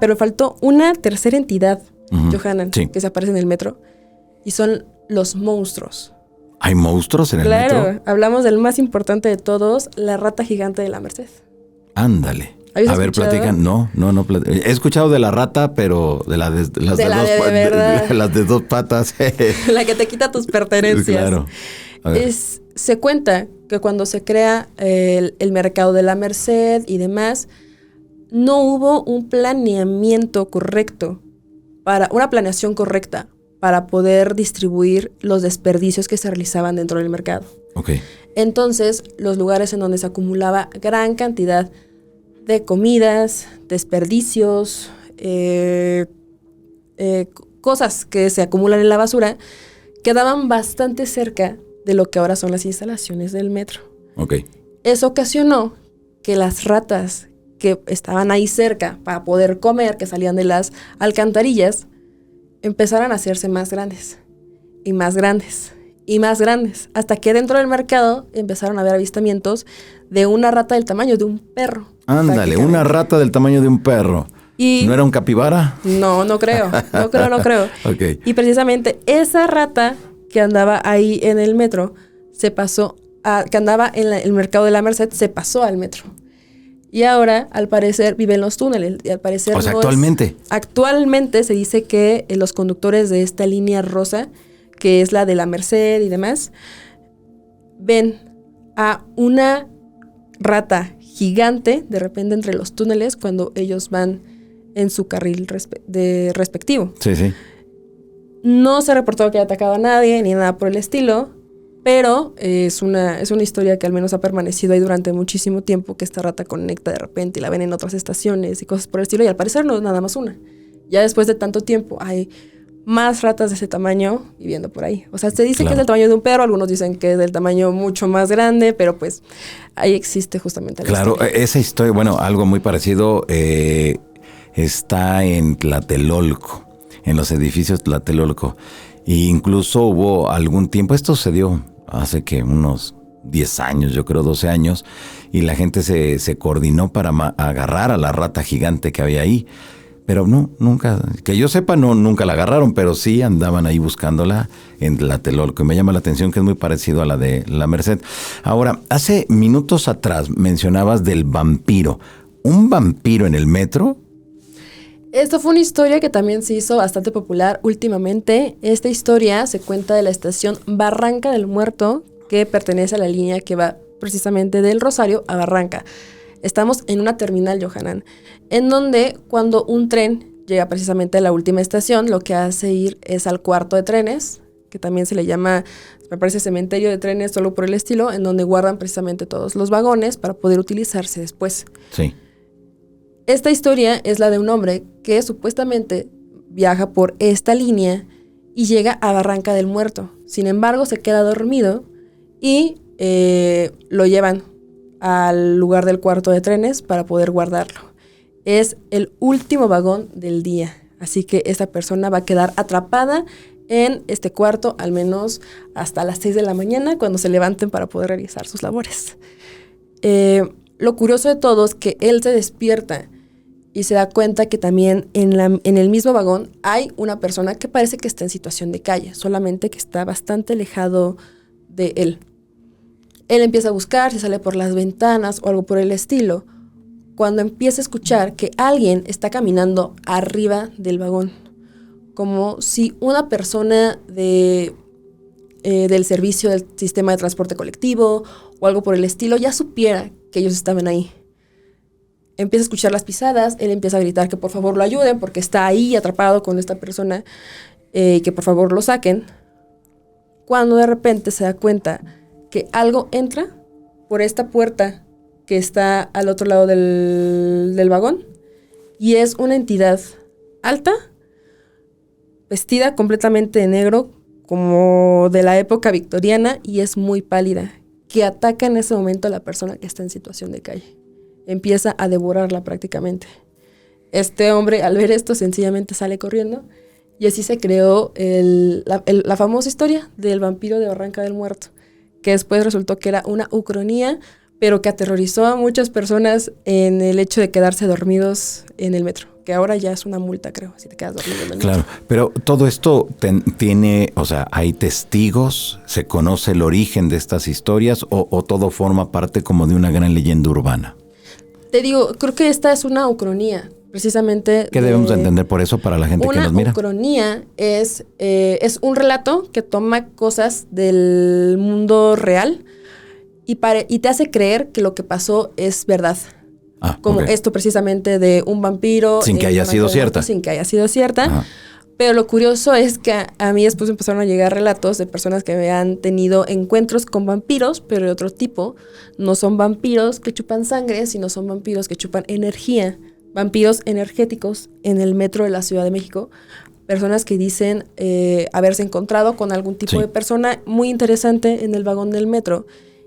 Pero faltó una tercera entidad, Johanan, que se aparece en el metro. Y son los monstruos. ¿Hay monstruos en el metro? Claro, hablamos del más importante de todos, la rata gigante de la Merced. Ándale. A ver, platican. No. He escuchado de la rata, pero de las de dos patas. La que te quita tus pertenencias. Claro. Se cuenta que cuando se crea el mercado de la Merced y demás, no hubo un planeamiento correcto, una planeación correcta para poder distribuir los desperdicios que se realizaban dentro del mercado. Entonces, los lugares en donde se acumulaba gran cantidad de comidas, desperdicios, cosas que se acumulan en la basura, quedaban bastante cerca de lo que ahora son las instalaciones del metro. Eso ocasionó que las ratas que estaban ahí cerca para poder comer, que salían de las alcantarillas, empezaran a hacerse más grandes y más grandes y más grandes, hasta que dentro del mercado empezaron a haber avistamientos de una rata del tamaño de un perro. Ándale, una rata del tamaño de un perro. ¿No era un capibara? No creo. Y precisamente esa rata que andaba ahí en el metro, que andaba en el mercado de la Merced, se pasó al metro. Y ahora, al parecer, vive en los túneles. Y al parecer actualmente. Actualmente se dice que los conductores de esta línea rosa, que es la de la Merced y demás, ven a una rata gigante de repente entre los túneles cuando ellos van en su carril respectivo. Sí. No se reportó que haya atacado a nadie ni nada por el estilo. Pero es una historia que al menos ha permanecido ahí durante muchísimo tiempo, que esta rata conecta de repente y la ven en otras estaciones y cosas por el estilo. Y al parecer no es nada más una. Ya después de tanto tiempo hay más ratas de ese tamaño viviendo por ahí. O sea, se dice que es del tamaño de un perro, algunos dicen que es del tamaño mucho más grande, pero pues ahí existe justamente la historia. Esa historia, bueno, algo muy parecido está en Tlatelolco, en los edificios Tlatelolco. Y incluso hubo algún tiempo, esto se dio hace que unos 10 años, yo creo 12 años, y la gente se coordinó para agarrar a la rata gigante que había ahí. Pero no, nunca, que yo sepa, nunca la agarraron, pero sí andaban ahí buscándola en Tlatelolco. Me llama la atención que es muy parecido a la de la Merced. Ahora, hace minutos atrás mencionabas del vampiro. ¿Un vampiro en el metro? Esto fue una historia que también se hizo bastante popular últimamente. Esta historia se cuenta de la estación Barranca del Muerto, que pertenece a la línea que va precisamente del Rosario a Barranca. Estamos en una terminal, Johanan, en donde cuando un tren llega precisamente a la última estación, lo que hace ir es al cuarto de trenes, que también se le llama, me parece, cementerio de trenes, solo por el estilo, en donde guardan precisamente todos los vagones para poder utilizarse después. Sí. Esta historia es la de un hombre que supuestamente viaja por esta línea y llega a Barranca del Muerto. Sin embargo, se queda dormido y lo llevan al lugar del cuarto de trenes para poder guardarlo. Es el último vagón del día, así que esta persona va a quedar atrapada en este cuarto al menos hasta las 6 de la mañana cuando se levanten para poder realizar sus labores. Lo curioso de todo es que él se despierta y se da cuenta que también en el mismo vagón hay una persona que parece que está en situación de calle, solamente que está bastante alejado de él. Él empieza a buscar si sale por las ventanas o algo por el estilo, cuando empieza a escuchar que alguien está caminando arriba del vagón, como si una persona del servicio del sistema de transporte colectivo o algo por el estilo ya supiera que ellos estaban ahí. Empieza a escuchar las pisadas, él empieza a gritar que por favor lo ayuden porque está ahí atrapado con esta persona, que por favor lo saquen, cuando de repente se da cuenta que algo entra por esta puerta que está al otro lado del vagón y es una entidad alta, vestida completamente de negro, como de la época victoriana, y es muy pálida, que ataca en ese momento a la persona que está en situación de calle. Empieza a devorarla prácticamente. Este hombre, al ver esto, sencillamente sale corriendo y así se creó la famosa historia del vampiro de Barranca del Muerto, que después resultó que era una ucronía, pero que aterrorizó a muchas personas en el hecho de quedarse dormidos en el metro, que ahora ya es una multa, creo, si te quedas dormido en el metro. Claro, pero todo esto tiene, o sea, ¿hay testigos? ¿Se conoce el origen de estas historias o todo forma parte como de una gran leyenda urbana? Te digo, creo que esta es una ucronía, precisamente. ¿Qué debemos entender por eso para la gente que nos mira? Una ucronía es un relato que toma cosas del mundo real y te hace creer que lo que pasó es verdad. Como esto precisamente de un vampiro. Sin que haya sido cierta. Sin que haya sido cierta. Ajá. Pero lo curioso es que a mí después empezaron a llegar relatos de personas que habían tenido encuentros con vampiros, pero de otro tipo. No son vampiros que chupan sangre, sino son vampiros que chupan energía. Vampiros energéticos en el metro de la Ciudad de México. Personas que dicen haberse encontrado con algún tipo de persona muy interesante en el vagón del metro.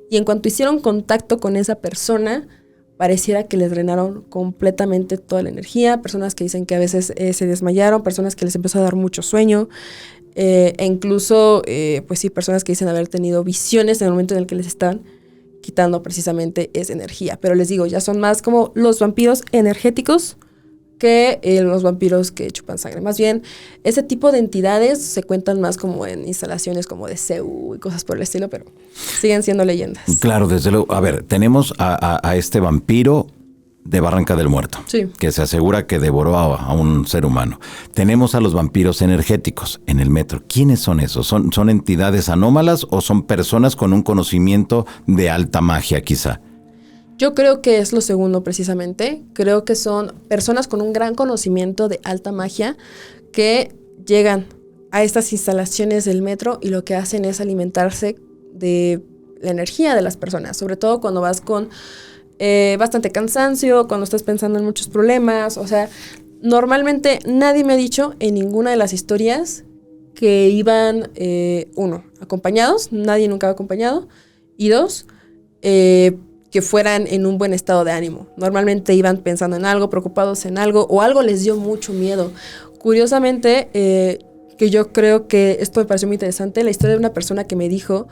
Y en cuanto hicieron contacto con esa persona, pareciera que les drenaron completamente toda la energía. Personas que dicen que a veces se desmayaron, personas que les empezó a dar mucho sueño, e incluso, pues sí, personas que dicen haber tenido visiones en el momento en el que les están quitando precisamente esa energía. Pero les digo, ya son más como los vampiros energéticos que los vampiros que chupan sangre. Más bien, ese tipo de entidades se cuentan más como en instalaciones como de CEU y cosas por el estilo, pero siguen siendo leyendas. Claro, desde luego. A ver, tenemos a este vampiro de Barranca del Muerto, sí, que se asegura que devoró a un ser humano. Tenemos a los vampiros energéticos en el metro. ¿Quiénes son esos? ¿Son entidades anómalas o son personas con un conocimiento de alta magia quizá? Yo creo que es lo segundo precisamente. Creo que son personas con un gran conocimiento de alta magia que llegan a estas instalaciones del metro y lo que hacen es alimentarse de la energía de las personas, sobre todo cuando vas con bastante cansancio, cuando estás pensando en muchos problemas. O sea, normalmente nadie me ha dicho en ninguna de las historias que iban, uno, acompañados, nadie nunca va acompañado, y dos, que fueran en un buen estado de ánimo. Normalmente iban pensando en algo, preocupados en algo, o algo les dio mucho miedo. Curiosamente, que yo creo que esto me pareció muy interesante, la historia de una persona que me dijo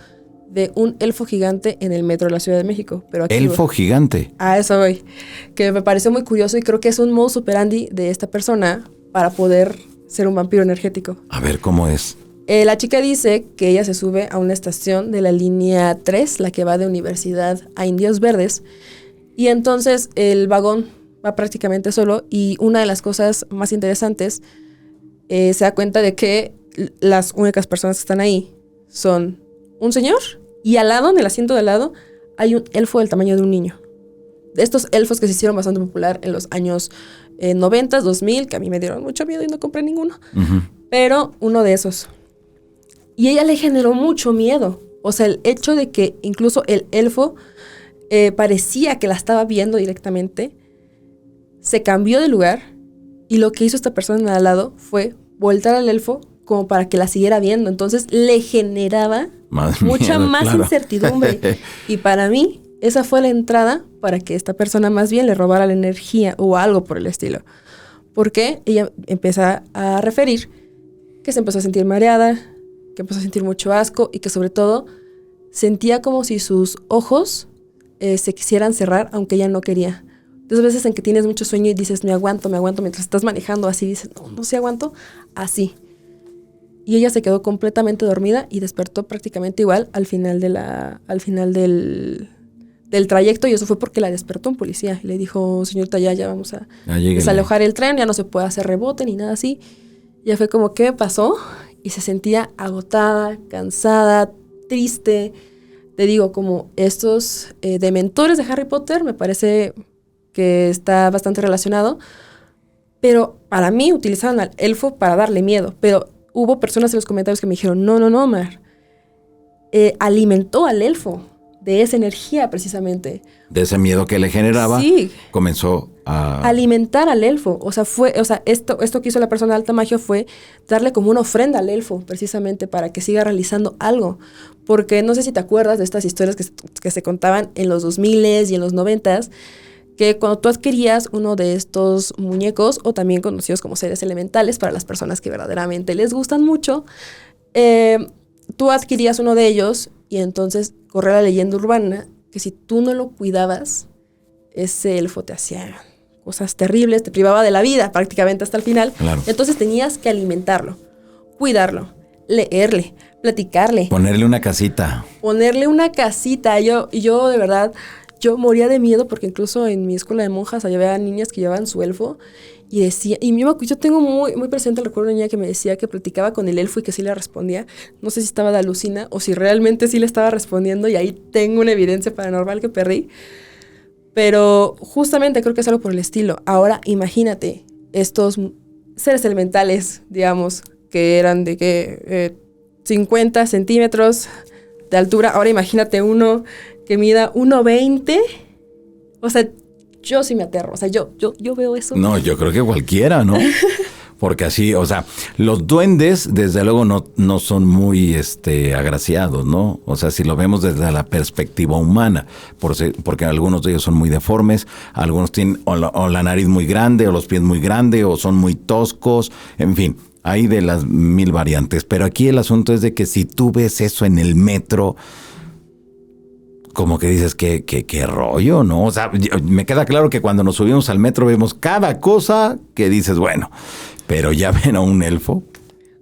de un elfo gigante en el metro de la Ciudad de México. Pero aquí ¿Elfo gigante? A eso voy. Que me pareció muy curioso y creo que es un modus operandi de esta persona para poder ser un vampiro energético. A ver, ¿cómo es? La chica dice que ella se sube a una estación de la línea 3, la que va de Universidad a Indios Verdes, y entonces el vagón va prácticamente solo, y una de las cosas más interesantes, se da cuenta de que las únicas personas que están ahí son un señor, y al lado, en el asiento de al lado, hay un elfo del tamaño de un niño. De estos elfos que se hicieron bastante popular en los años 90, 2000, que a mí me dieron mucho miedo y no compré ninguno. Uh-huh. Pero uno de esos. Y ella le generó mucho miedo. O sea, el hecho de que incluso el elfo parecía que la estaba viendo directamente, se cambió de lugar, y lo que hizo esta persona al lado fue voltar al elfo como para que la siguiera viendo. Entonces le generaba mucha más incertidumbre. Y para mí, esa fue la entrada para que esta persona más bien le robara la energía o algo por el estilo. Porque ella empieza a referir que se empezó a sentir mareada, que empezó a sentir mucho asco y que sobre todo sentía como si sus ojos se quisieran cerrar, aunque ella no quería. Entonces, veces en que tienes mucho sueño y dices, me aguanto, mientras estás manejando así, dices, no sí aguanto, así. Y ella se quedó completamente dormida y despertó prácticamente igual al final del trayecto, y eso fue porque la despertó un policía y le dijo, señorita, ya vamos a desalojar el tren, ya no se puede hacer rebote ni nada así. Y ya fue como, ¿qué pasó? Y se sentía agotada, cansada, triste. Te digo, como estos dementores de Harry Potter, me parece que está bastante relacionado, pero para mí utilizaron al elfo para darle miedo, pero hubo personas en los comentarios que me dijeron, no, Mar, alimentó al elfo de esa energía precisamente. De ese miedo que le generaba, sí. Comenzó a alimentar al elfo. O sea, esto que hizo la persona de alta magia fue darle como una ofrenda al elfo, precisamente para que siga realizando algo. Porque no sé si te acuerdas de estas historias que se contaban en los 2000s y en los 90s, que cuando tú adquirías uno de estos muñecos, o también conocidos como seres elementales, para las personas que verdaderamente les gustan mucho, tú adquirías uno de ellos y entonces corría la leyenda urbana que si tú no lo cuidabas, ese elfo te hacía cosas terribles, te privaba de la vida prácticamente hasta el final. Claro. Entonces tenías que alimentarlo, cuidarlo, leerle, platicarle. Ponerle una casita. Yo de verdad... Yo moría de miedo porque incluso en mi escuela de monjas había niñas que llevaban su elfo y decía, y yo tengo muy, muy presente el recuerdo de una niña que me decía que platicaba con el elfo y que sí le respondía. No sé si estaba de alucina o si realmente sí le estaba respondiendo, y ahí tengo una evidencia paranormal que perdí. Pero justamente creo que es algo por el estilo. Ahora imagínate estos seres elementales, digamos, que eran de 50 centímetros de altura. Ahora imagínate uno que mida 1.20, o sea, yo sí me aterro, o sea, yo veo eso. No, yo creo que cualquiera, ¿no? Porque así, o sea, los duendes, desde luego, no son muy agraciados, ¿no? O sea, si lo vemos desde la perspectiva humana, porque algunos de ellos son muy deformes, algunos tienen o la nariz muy grande, o los pies muy grandes, o son muy toscos, en fin, hay de las 1000 variantes. Pero aquí el asunto es de que si tú ves eso en el metro, como que dices, ¿qué rollo, no? O sea, me queda claro que cuando nos subimos al metro vemos cada cosa que dices, bueno, pero ya ven a un elfo.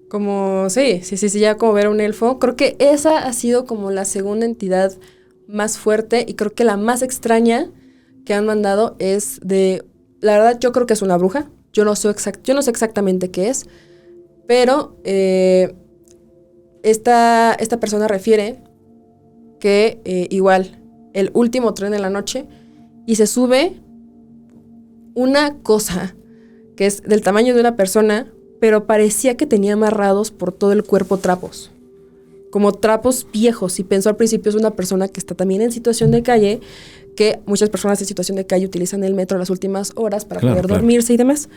Como, sí, ya como ver a un elfo. Creo que esa ha sido como la segunda entidad más fuerte, y creo que la más extraña que han mandado es la verdad, yo creo que es una bruja. Yo no sé exactamente qué es, pero esta persona refiere que igual, el último tren de la noche, y se sube una cosa que es del tamaño de una persona, pero parecía que tenía amarrados por todo el cuerpo trapos, como trapos viejos, y pensó al principio es una persona que está también en situación de calle, que muchas personas en situación de calle utilizan el metro las últimas horas para poder dormirse y demás.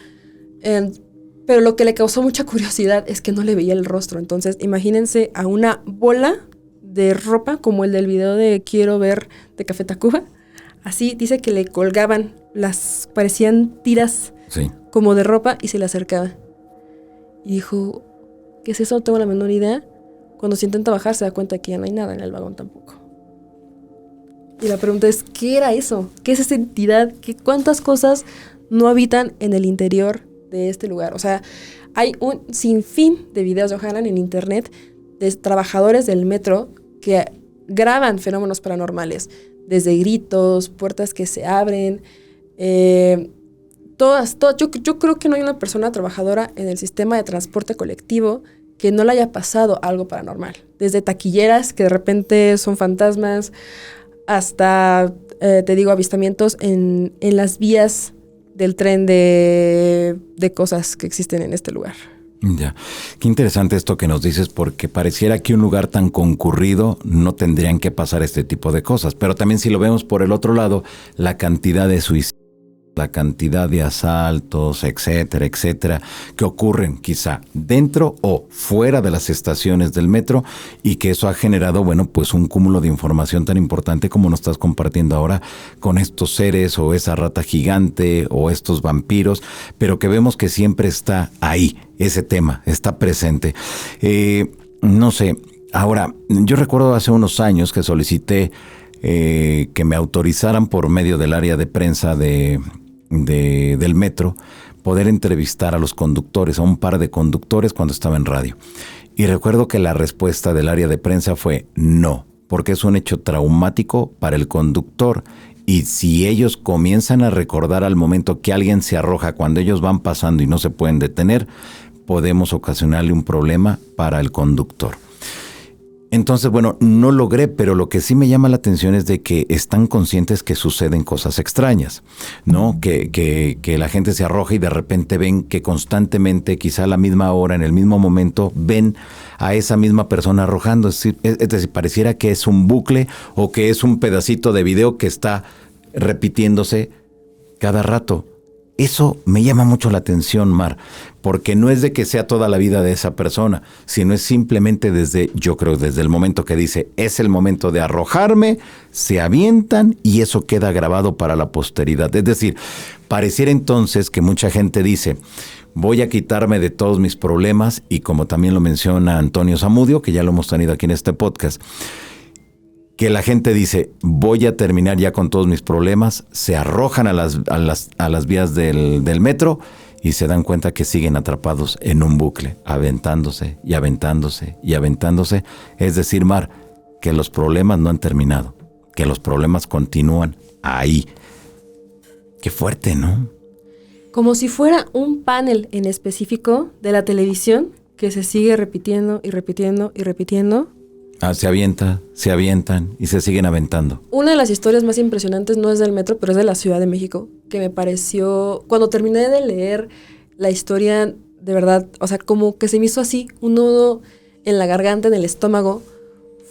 Pero lo que le causó mucha curiosidad es que no le veía el rostro. Entonces, imagínense a una bola de ropa, como el del video de Quiero Ver de Café Tacuba. Así, dice que le colgaban parecían tiras como de ropa, y se le acercaba. Y dijo, ¿Qué es eso? No tengo la menor idea. Cuando se intenta bajar se da cuenta que ya no hay nada en el vagón tampoco. Y la pregunta es, ¿qué era eso? ¿Qué es esa entidad? ¿Cuántas cosas no habitan en el interior de este lugar? O sea, hay un sinfín de videos de O'Halloran en internet de trabajadores del metro que graban fenómenos paranormales, desde gritos, puertas que se abren, todas. Yo creo que no hay una persona trabajadora en el sistema de transporte colectivo que no le haya pasado algo paranormal. Desde taquilleras que de repente son fantasmas, hasta, te digo, avistamientos en las vías del tren de cosas que existen en este lugar. Ya, qué interesante esto que nos dices, porque pareciera que un lugar tan concurrido no tendrían que pasar este tipo de cosas, pero también si lo vemos por el otro lado, la cantidad de suicidios, la cantidad de asaltos, etcétera, etcétera, que ocurren quizá dentro o fuera de las estaciones del metro, y que eso ha generado, bueno, pues un cúmulo de información tan importante como nos estás compartiendo ahora con estos seres o esa rata gigante o estos vampiros, pero que vemos que siempre está ahí, ese tema está presente. No sé, ahora, yo recuerdo hace unos años que solicité que me autorizaran por medio del área de prensa del metro, poder entrevistar a los conductores, a un par de conductores cuando estaba en radio. Y recuerdo que la respuesta del área de prensa fue no, porque es un hecho traumático para el conductor. Y si ellos comienzan a recordar al momento que alguien se arroja cuando ellos van pasando y no se pueden detener, podemos ocasionarle un problema para el conductor. Entonces, bueno, no logré, pero lo que sí me llama la atención es de que están conscientes que suceden cosas extrañas, ¿no? Que la gente se arroja y de repente ven que constantemente, quizá a la misma hora, en el mismo momento, ven a esa misma persona arrojando. Es decir, pareciera que es un bucle o que es un pedacito de video que está repitiéndose cada rato. Eso me llama mucho la atención, Mar, porque no es de que sea toda la vida de esa persona, sino es simplemente yo creo desde el momento que dice, es el momento de arrojarme, se avientan y eso queda grabado para la posteridad. Es decir, pareciera entonces que mucha gente dice, voy a quitarme de todos mis problemas, y como también lo menciona Antonio Zamudio, que ya lo hemos tenido aquí en este podcast, que la gente dice, voy a terminar ya con todos mis problemas, se arrojan a las vías del metro y se dan cuenta que siguen atrapados en un bucle, aventándose y aventándose y aventándose. Es decir, Mar, que los problemas no han terminado, que los problemas continúan ahí. Qué fuerte, ¿no? Como si fuera un panel en específico de la televisión que se sigue repitiendo y repitiendo y repitiendo. Se avientan y se siguen aventando. Una de las historias más impresionantes no es del metro, pero es de la Ciudad de México, que me pareció, cuando terminé de leer la historia, de verdad, o sea, como que se me hizo así, un nudo en la garganta, en el estómago,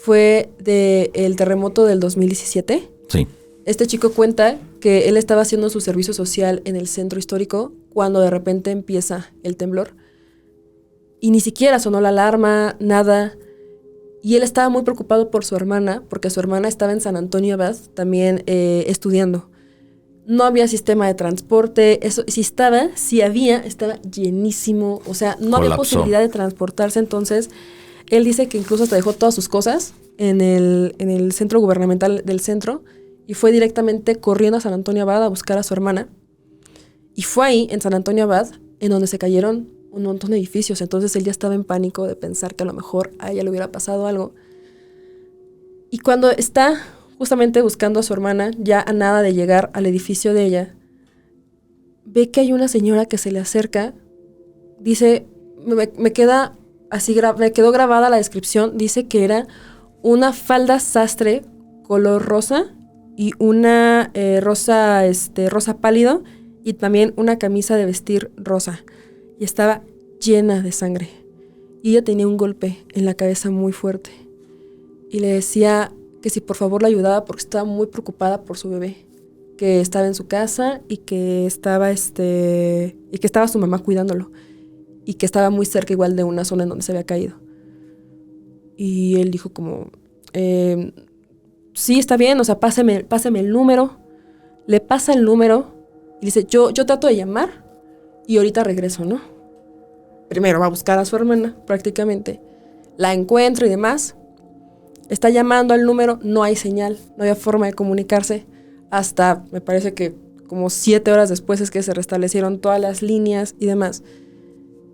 fue del terremoto del 2017. Sí. Este chico cuenta que él estaba haciendo su servicio social en el centro histórico cuando de repente empieza el temblor. Y ni siquiera sonó la alarma, nada. Y él estaba muy preocupado por su hermana, porque su hermana estaba en San Antonio Abad también estudiando. No había sistema de transporte, eso, estaba llenísimo, o sea, no había posibilidad de transportarse. Entonces, él dice que incluso hasta dejó todas sus cosas en el centro gubernamental del centro y fue directamente corriendo a San Antonio Abad a buscar a su hermana. Y fue ahí, en San Antonio Abad, en donde se cayeron un montón de edificios. Entonces él ya estaba en pánico de pensar que a lo mejor a ella le hubiera pasado algo. Y cuando está justamente buscando a su hermana, ya a nada de llegar al edificio de ella, ve que hay una señora que se le acerca. Dice, me quedó grabada la descripción. Dice que era una falda sastre color rosa y una rosa pálido, y también una camisa de vestir rosa. Y estaba llena de sangre. Y ella tenía un golpe en la cabeza muy fuerte. Y le decía que si por favor la ayudaba porque estaba muy preocupada por su bebé. Que estaba en su casa y que estaba su mamá cuidándolo. Y que estaba muy cerca igual de una zona en donde se había caído. Y él dijo como, sí, está bien, o sea, pásame el número. Le pasa el número y dice, yo trato de llamar y ahorita regreso, ¿no? primero va a buscar a su hermana prácticamente, la encuentra y demás, está llamando al número, no hay señal, no había forma de comunicarse, hasta me parece que como 7 horas después es que se restablecieron todas las líneas y demás.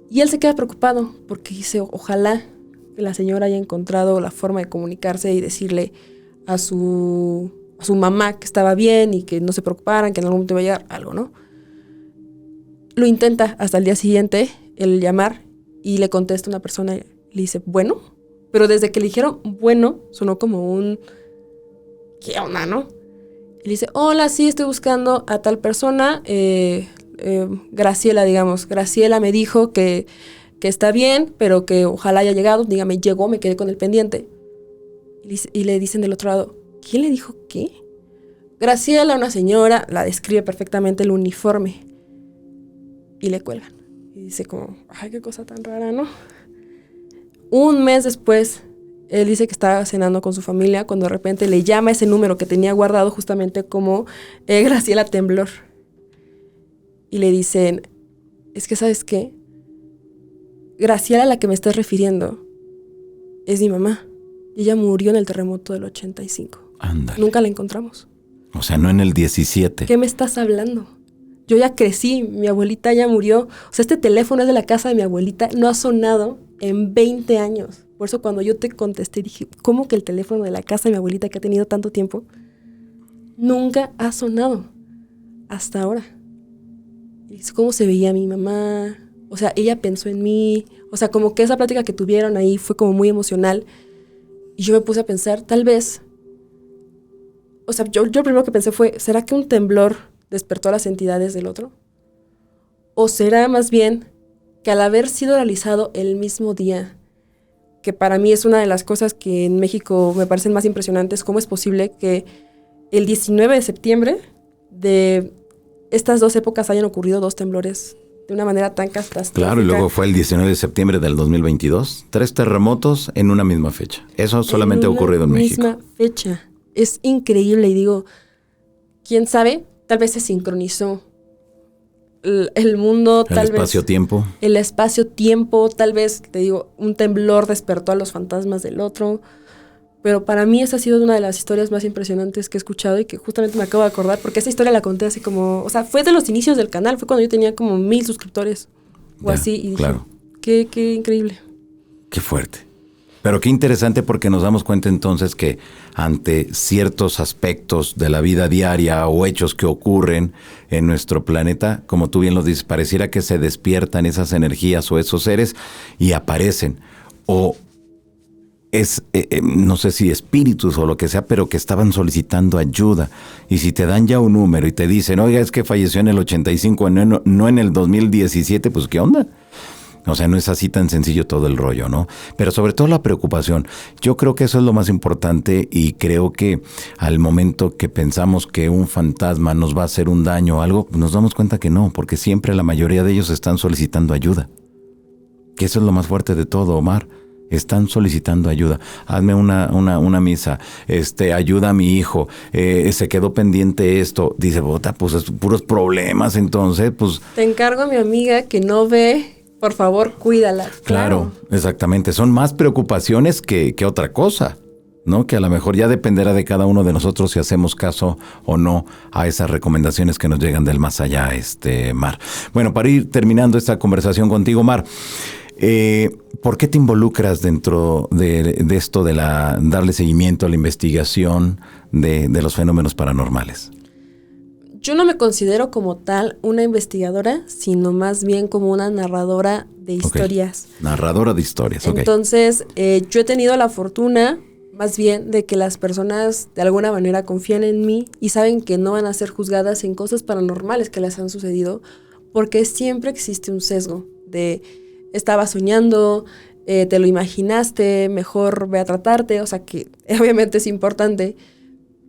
Y él se queda preocupado porque dice, ojalá que la señora haya encontrado la forma de comunicarse y decirle a su mamá que estaba bien y que no se preocuparan, que en algún momento iba a llegar algo, ¿no? Lo intenta hasta el día siguiente, el llamar, y le contesta una persona y le dice, bueno, pero desde que le dijeron bueno, sonó como un, ¿qué onda, no? Y le dice, hola, sí, estoy buscando a tal persona, Graciela, digamos. Graciela me dijo que está bien, pero que ojalá haya llegado. Dígame, llegó, me quedé con el pendiente. Y le dicen del otro lado, ¿quién le dijo qué? Graciela, una señora, la describe perfectamente el uniforme. Y le cuelgan. Y dice como, ay, qué cosa tan rara, ¿no? Un mes después, él dice que estaba cenando con su familia cuando de repente le llama ese número que tenía guardado justamente como Graciela Temblor. Y le dicen, es que ¿sabes qué? Graciela a la que me estás refiriendo es mi mamá. Y ella murió en el terremoto del 85. Ándale. Nunca la encontramos. O sea, no en el 17. ¿Qué me estás hablando? Yo ya crecí, mi abuelita ya murió. O sea, este teléfono es de la casa de mi abuelita, no ha sonado en 20 años. Por eso cuando yo te contesté dije, ¿cómo que el teléfono de la casa de mi abuelita que ha tenido tanto tiempo nunca ha sonado hasta ahora? Y dice, ¿cómo se veía mi mamá? O sea, ella pensó en mí. O sea, como que esa plática que tuvieron ahí fue como muy emocional. Y yo me puse a pensar, tal vez... O sea, yo lo primero que pensé fue, ¿será que un temblor despertó a las entidades del otro? ¿O será más bien que al haber sido realizado el mismo día, que para mí es una de las cosas que en México me parecen más impresionantes, cómo es posible que el 19 de septiembre de estas dos épocas hayan ocurrido 2 temblores de una manera tan catastrófica? Claro, y luego fue el 19 de septiembre del 2022, 3 terremotos en una misma fecha. Eso solamente ha ocurrido en México. En una misma fecha. Es increíble y digo, ¿quién sabe? Tal vez se sincronizó el mundo, tal vez... El espacio-tiempo, tal vez, te digo, un temblor despertó a los fantasmas del otro. Pero para mí esa ha sido una de las historias más impresionantes que he escuchado y que justamente me acabo de acordar, porque esa historia la conté así como... O sea, fue de los inicios del canal, fue cuando yo tenía como 1000 suscriptores o así. Y dije, claro. Qué increíble. Qué fuerte. Pero qué interesante porque nos damos cuenta entonces que ante ciertos aspectos de la vida diaria o hechos que ocurren en nuestro planeta, como tú bien lo dices, pareciera que se despiertan esas energías o esos seres y aparecen. O es, no sé si espíritus o lo que sea, pero que estaban solicitando ayuda. Y si te dan ya un número y te dicen, oiga, es que falleció en el 85, no en el 2017, pues ¿qué onda? O sea, no es así tan sencillo todo el rollo, ¿no? Pero sobre todo la preocupación. Yo creo que eso es lo más importante y creo que al momento que pensamos que un fantasma nos va a hacer un daño o algo, nos damos cuenta que no, porque siempre la mayoría de ellos están solicitando ayuda. Que eso es lo más fuerte de todo, Omar. Están solicitando ayuda. Hazme una misa. Ayuda a mi hijo. Se quedó pendiente esto. Dice, bota, pues es puros problemas, entonces, pues... Te encargo a mi amiga que no ve... Por favor, cuídala. Claro, exactamente. Son más preocupaciones que otra cosa, ¿no? Que a lo mejor ya dependerá de cada uno de nosotros si hacemos caso o no a esas recomendaciones que nos llegan del más allá, Mar. Bueno, para ir terminando esta conversación contigo, Mar, ¿por qué te involucras dentro de esto de darle seguimiento a la investigación de los fenómenos paranormales? Yo no me considero como tal una investigadora, sino más bien como una narradora de historias. Okay. Narradora de historias, ok. Entonces, yo he tenido la fortuna, más bien, de que las personas de alguna manera confían en mí y saben que no van a ser juzgadas en cosas paranormales que les han sucedido, porque siempre existe un sesgo de, estaba soñando, te lo imaginaste, mejor ve a tratarte, o sea que obviamente es importante,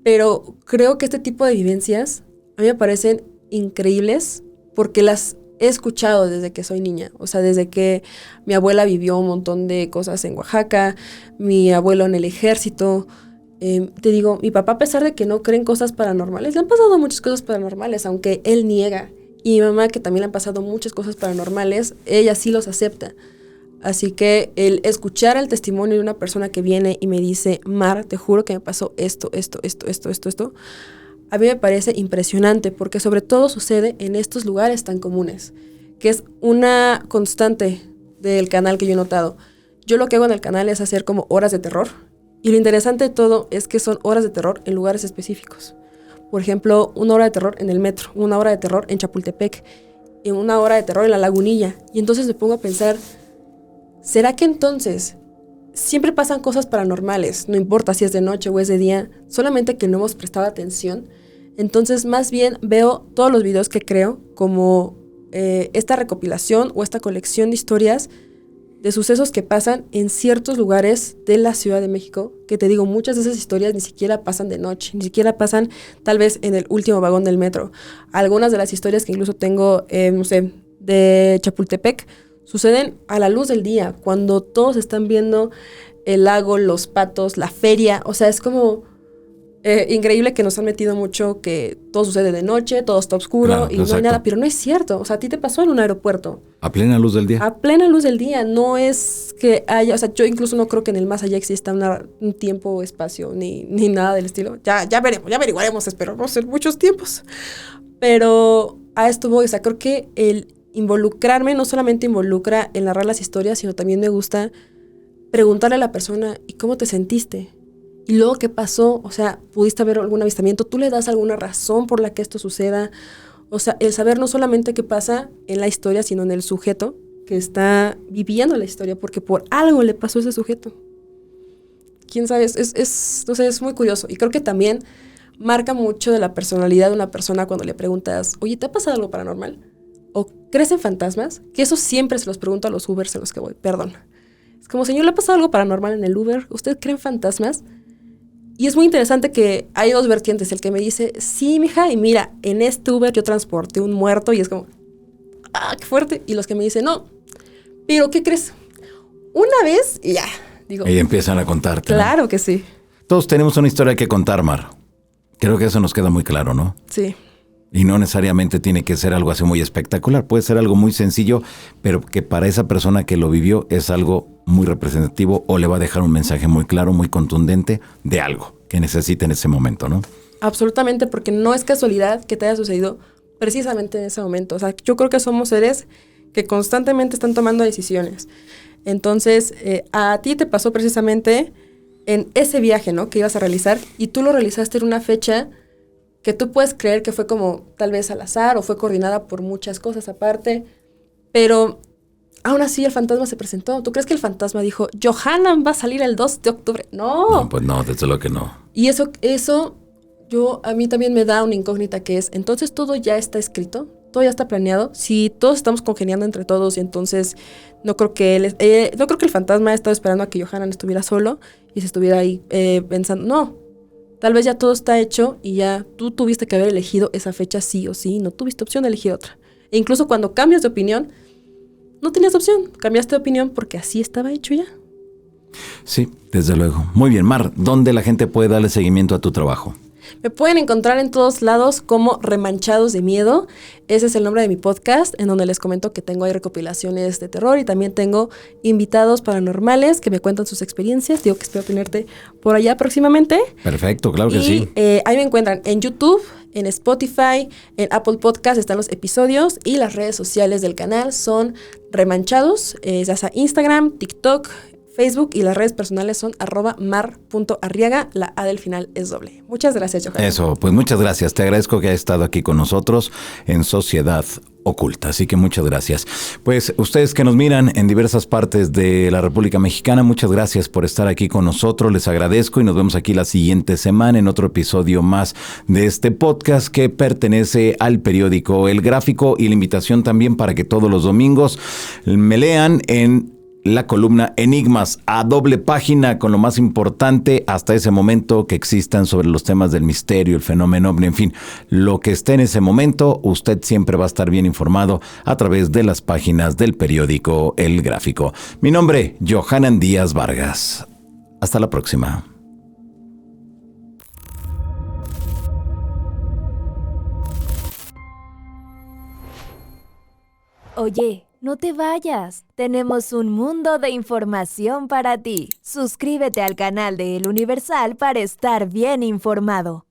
pero creo que este tipo de vivencias a mí me parecen increíbles porque las he escuchado desde que soy niña. O sea, desde que mi abuela vivió un montón de cosas en Oaxaca, mi abuelo en el ejército. Te digo, mi papá, a pesar de que no cree en cosas paranormales, le han pasado muchas cosas paranormales, aunque él niega Y mi mamá, que también le han pasado muchas cosas paranormales, ella sí los acepta. Así que el escuchar el testimonio de una persona que viene y me dice, Mar, te juro que me pasó esto, a mí me parece impresionante, porque sobre todo sucede en estos lugares tan comunes, que es una constante del canal que yo he notado. Yo lo que hago en el canal es hacer como horas de terror, y lo interesante de todo es que son horas de terror en lugares específicos. Por ejemplo, una hora de terror en el metro, una hora de terror en Chapultepec, y una hora de terror en la Lagunilla. Y entonces me pongo a pensar, ¿será que entonces siempre pasan cosas paranormales? No importa si es de noche o es de día, solamente que no hemos prestado atención. Entonces, más bien veo todos los videos que creo como esta recopilación o esta colección de historias de sucesos que pasan en ciertos lugares de la Ciudad de México, que te digo, muchas de esas historias ni siquiera pasan de noche, ni siquiera pasan tal vez en el último vagón del metro. Algunas de las historias que incluso tengo, no sé, de Chapultepec, suceden a la luz del día, cuando todos están viendo el lago, los patos, la feria. O sea, es como increíble que nos han metido mucho que todo sucede de noche, todo está oscuro, claro, y exacto, no hay nada, pero no es cierto. O sea, a ti te pasó en un aeropuerto. A plena luz del día. A plena luz del día. No es que haya, o sea, yo incluso no creo que en el más allá exista un tiempo, espacio, ni nada del estilo. Ya veremos, ya averiguaremos, esperamos en muchos tiempos. Pero a esto voy, o sea, creo que el involucrarme no solamente involucra en narrar las historias, sino también me gusta preguntarle a la persona, ¿y cómo te sentiste? ¿Y luego qué pasó? O sea, ¿pudiste haber algún avistamiento? ¿Tú le das alguna razón por la que esto suceda? O sea, el saber no solamente qué pasa en la historia, sino en el sujeto que está viviendo la historia, porque por algo le pasó a ese sujeto. ¿Quién sabe? No sé, es muy curioso. Y creo que también marca mucho de la personalidad de una persona cuando le preguntas, oye, ¿te ha pasado algo paranormal? ¿O crees en fantasmas? Que eso siempre se los pregunto a los Ubers en los que voy, perdón. Es como, señor, ¿le ha pasado algo paranormal en el Uber? ¿Usted cree en fantasmas? Y es muy interesante que hay dos vertientes. El que me dice, sí, mija, y mira, en este Uber yo transporté un muerto, y es como, ¡ah, qué fuerte! Y los que me dicen, no, pero ¿qué crees? Una vez, y ya, digo. Y empiezan a contarte. Claro, ¿no? Que sí. Todos tenemos una historia que contar, Mar. Creo que eso nos queda muy claro, ¿no? Sí. Y no necesariamente tiene que ser algo así muy espectacular. Puede ser algo muy sencillo, pero que para esa persona que lo vivió es algo muy representativo o le va a dejar un mensaje muy claro, muy contundente de algo que necesita en ese momento, ¿no? Absolutamente, porque no es casualidad que te haya sucedido precisamente en ese momento. O sea, yo creo que somos seres que constantemente están tomando decisiones. Entonces, a ti te pasó precisamente en ese viaje, ¿no? Que ibas a realizar, y tú lo realizaste en una fecha que tú puedes creer que fue como tal vez al azar o fue coordinada por muchas cosas aparte, pero aún así el fantasma se presentó. ¿Tú crees que el fantasma dijo, Johanna va a salir el 2 de octubre? No. No, pues no, desde luego que no. Y eso a mí también me da una incógnita, que es, entonces todo ya está escrito, todo ya está planeado. Si todos estamos congeniando entre todos, y entonces no creo que el fantasma ha estado esperando a que Johanna estuviera solo y se estuviera ahí pensando, no. Tal vez ya todo está hecho y ya tú tuviste que haber elegido esa fecha sí o sí, no tuviste opción de elegir otra. E incluso cuando cambias de opinión, no tenías opción, cambiaste de opinión porque así estaba hecho ya. Sí, desde luego. Muy bien, Mar, ¿dónde la gente puede darle seguimiento a tu trabajo? Me pueden encontrar en todos lados como Remanchados de Miedo. Ese es el nombre de mi podcast, en donde les comento que tengo ahí recopilaciones de terror y también tengo invitados paranormales que me cuentan sus experiencias. Digo que espero tenerte por allá próximamente. Perfecto, claro que sí. Ahí me encuentran en YouTube, en Spotify, en Apple Podcast están los episodios, y las redes sociales del canal son Remanchados, ya sea Instagram, TikTok, Facebook, y las redes personales son @mar.arriaga, la A del final es doble. Muchas gracias, Johanna. Eso, pues muchas gracias. Te agradezco que hayas estado aquí con nosotros en Sociedad Oculta. Así que muchas gracias. Pues ustedes que nos miran en diversas partes de la República Mexicana, muchas gracias por estar aquí con nosotros. Les agradezco y nos vemos aquí la siguiente semana en otro episodio más de este podcast que pertenece al periódico El Gráfico, y la invitación también para que todos los domingos me lean en la columna Enigmas a doble página, con lo más importante hasta ese momento que existan sobre los temas del misterio, el fenómeno ovni, en fin, lo que esté en ese momento, usted siempre va a estar bien informado a través de las páginas del periódico El Gráfico. Mi nombre, Johanan Díaz Vargas. Hasta la próxima. Oye, no te vayas. Tenemos un mundo de información para ti. Suscríbete al canal de El Universal para estar bien informado.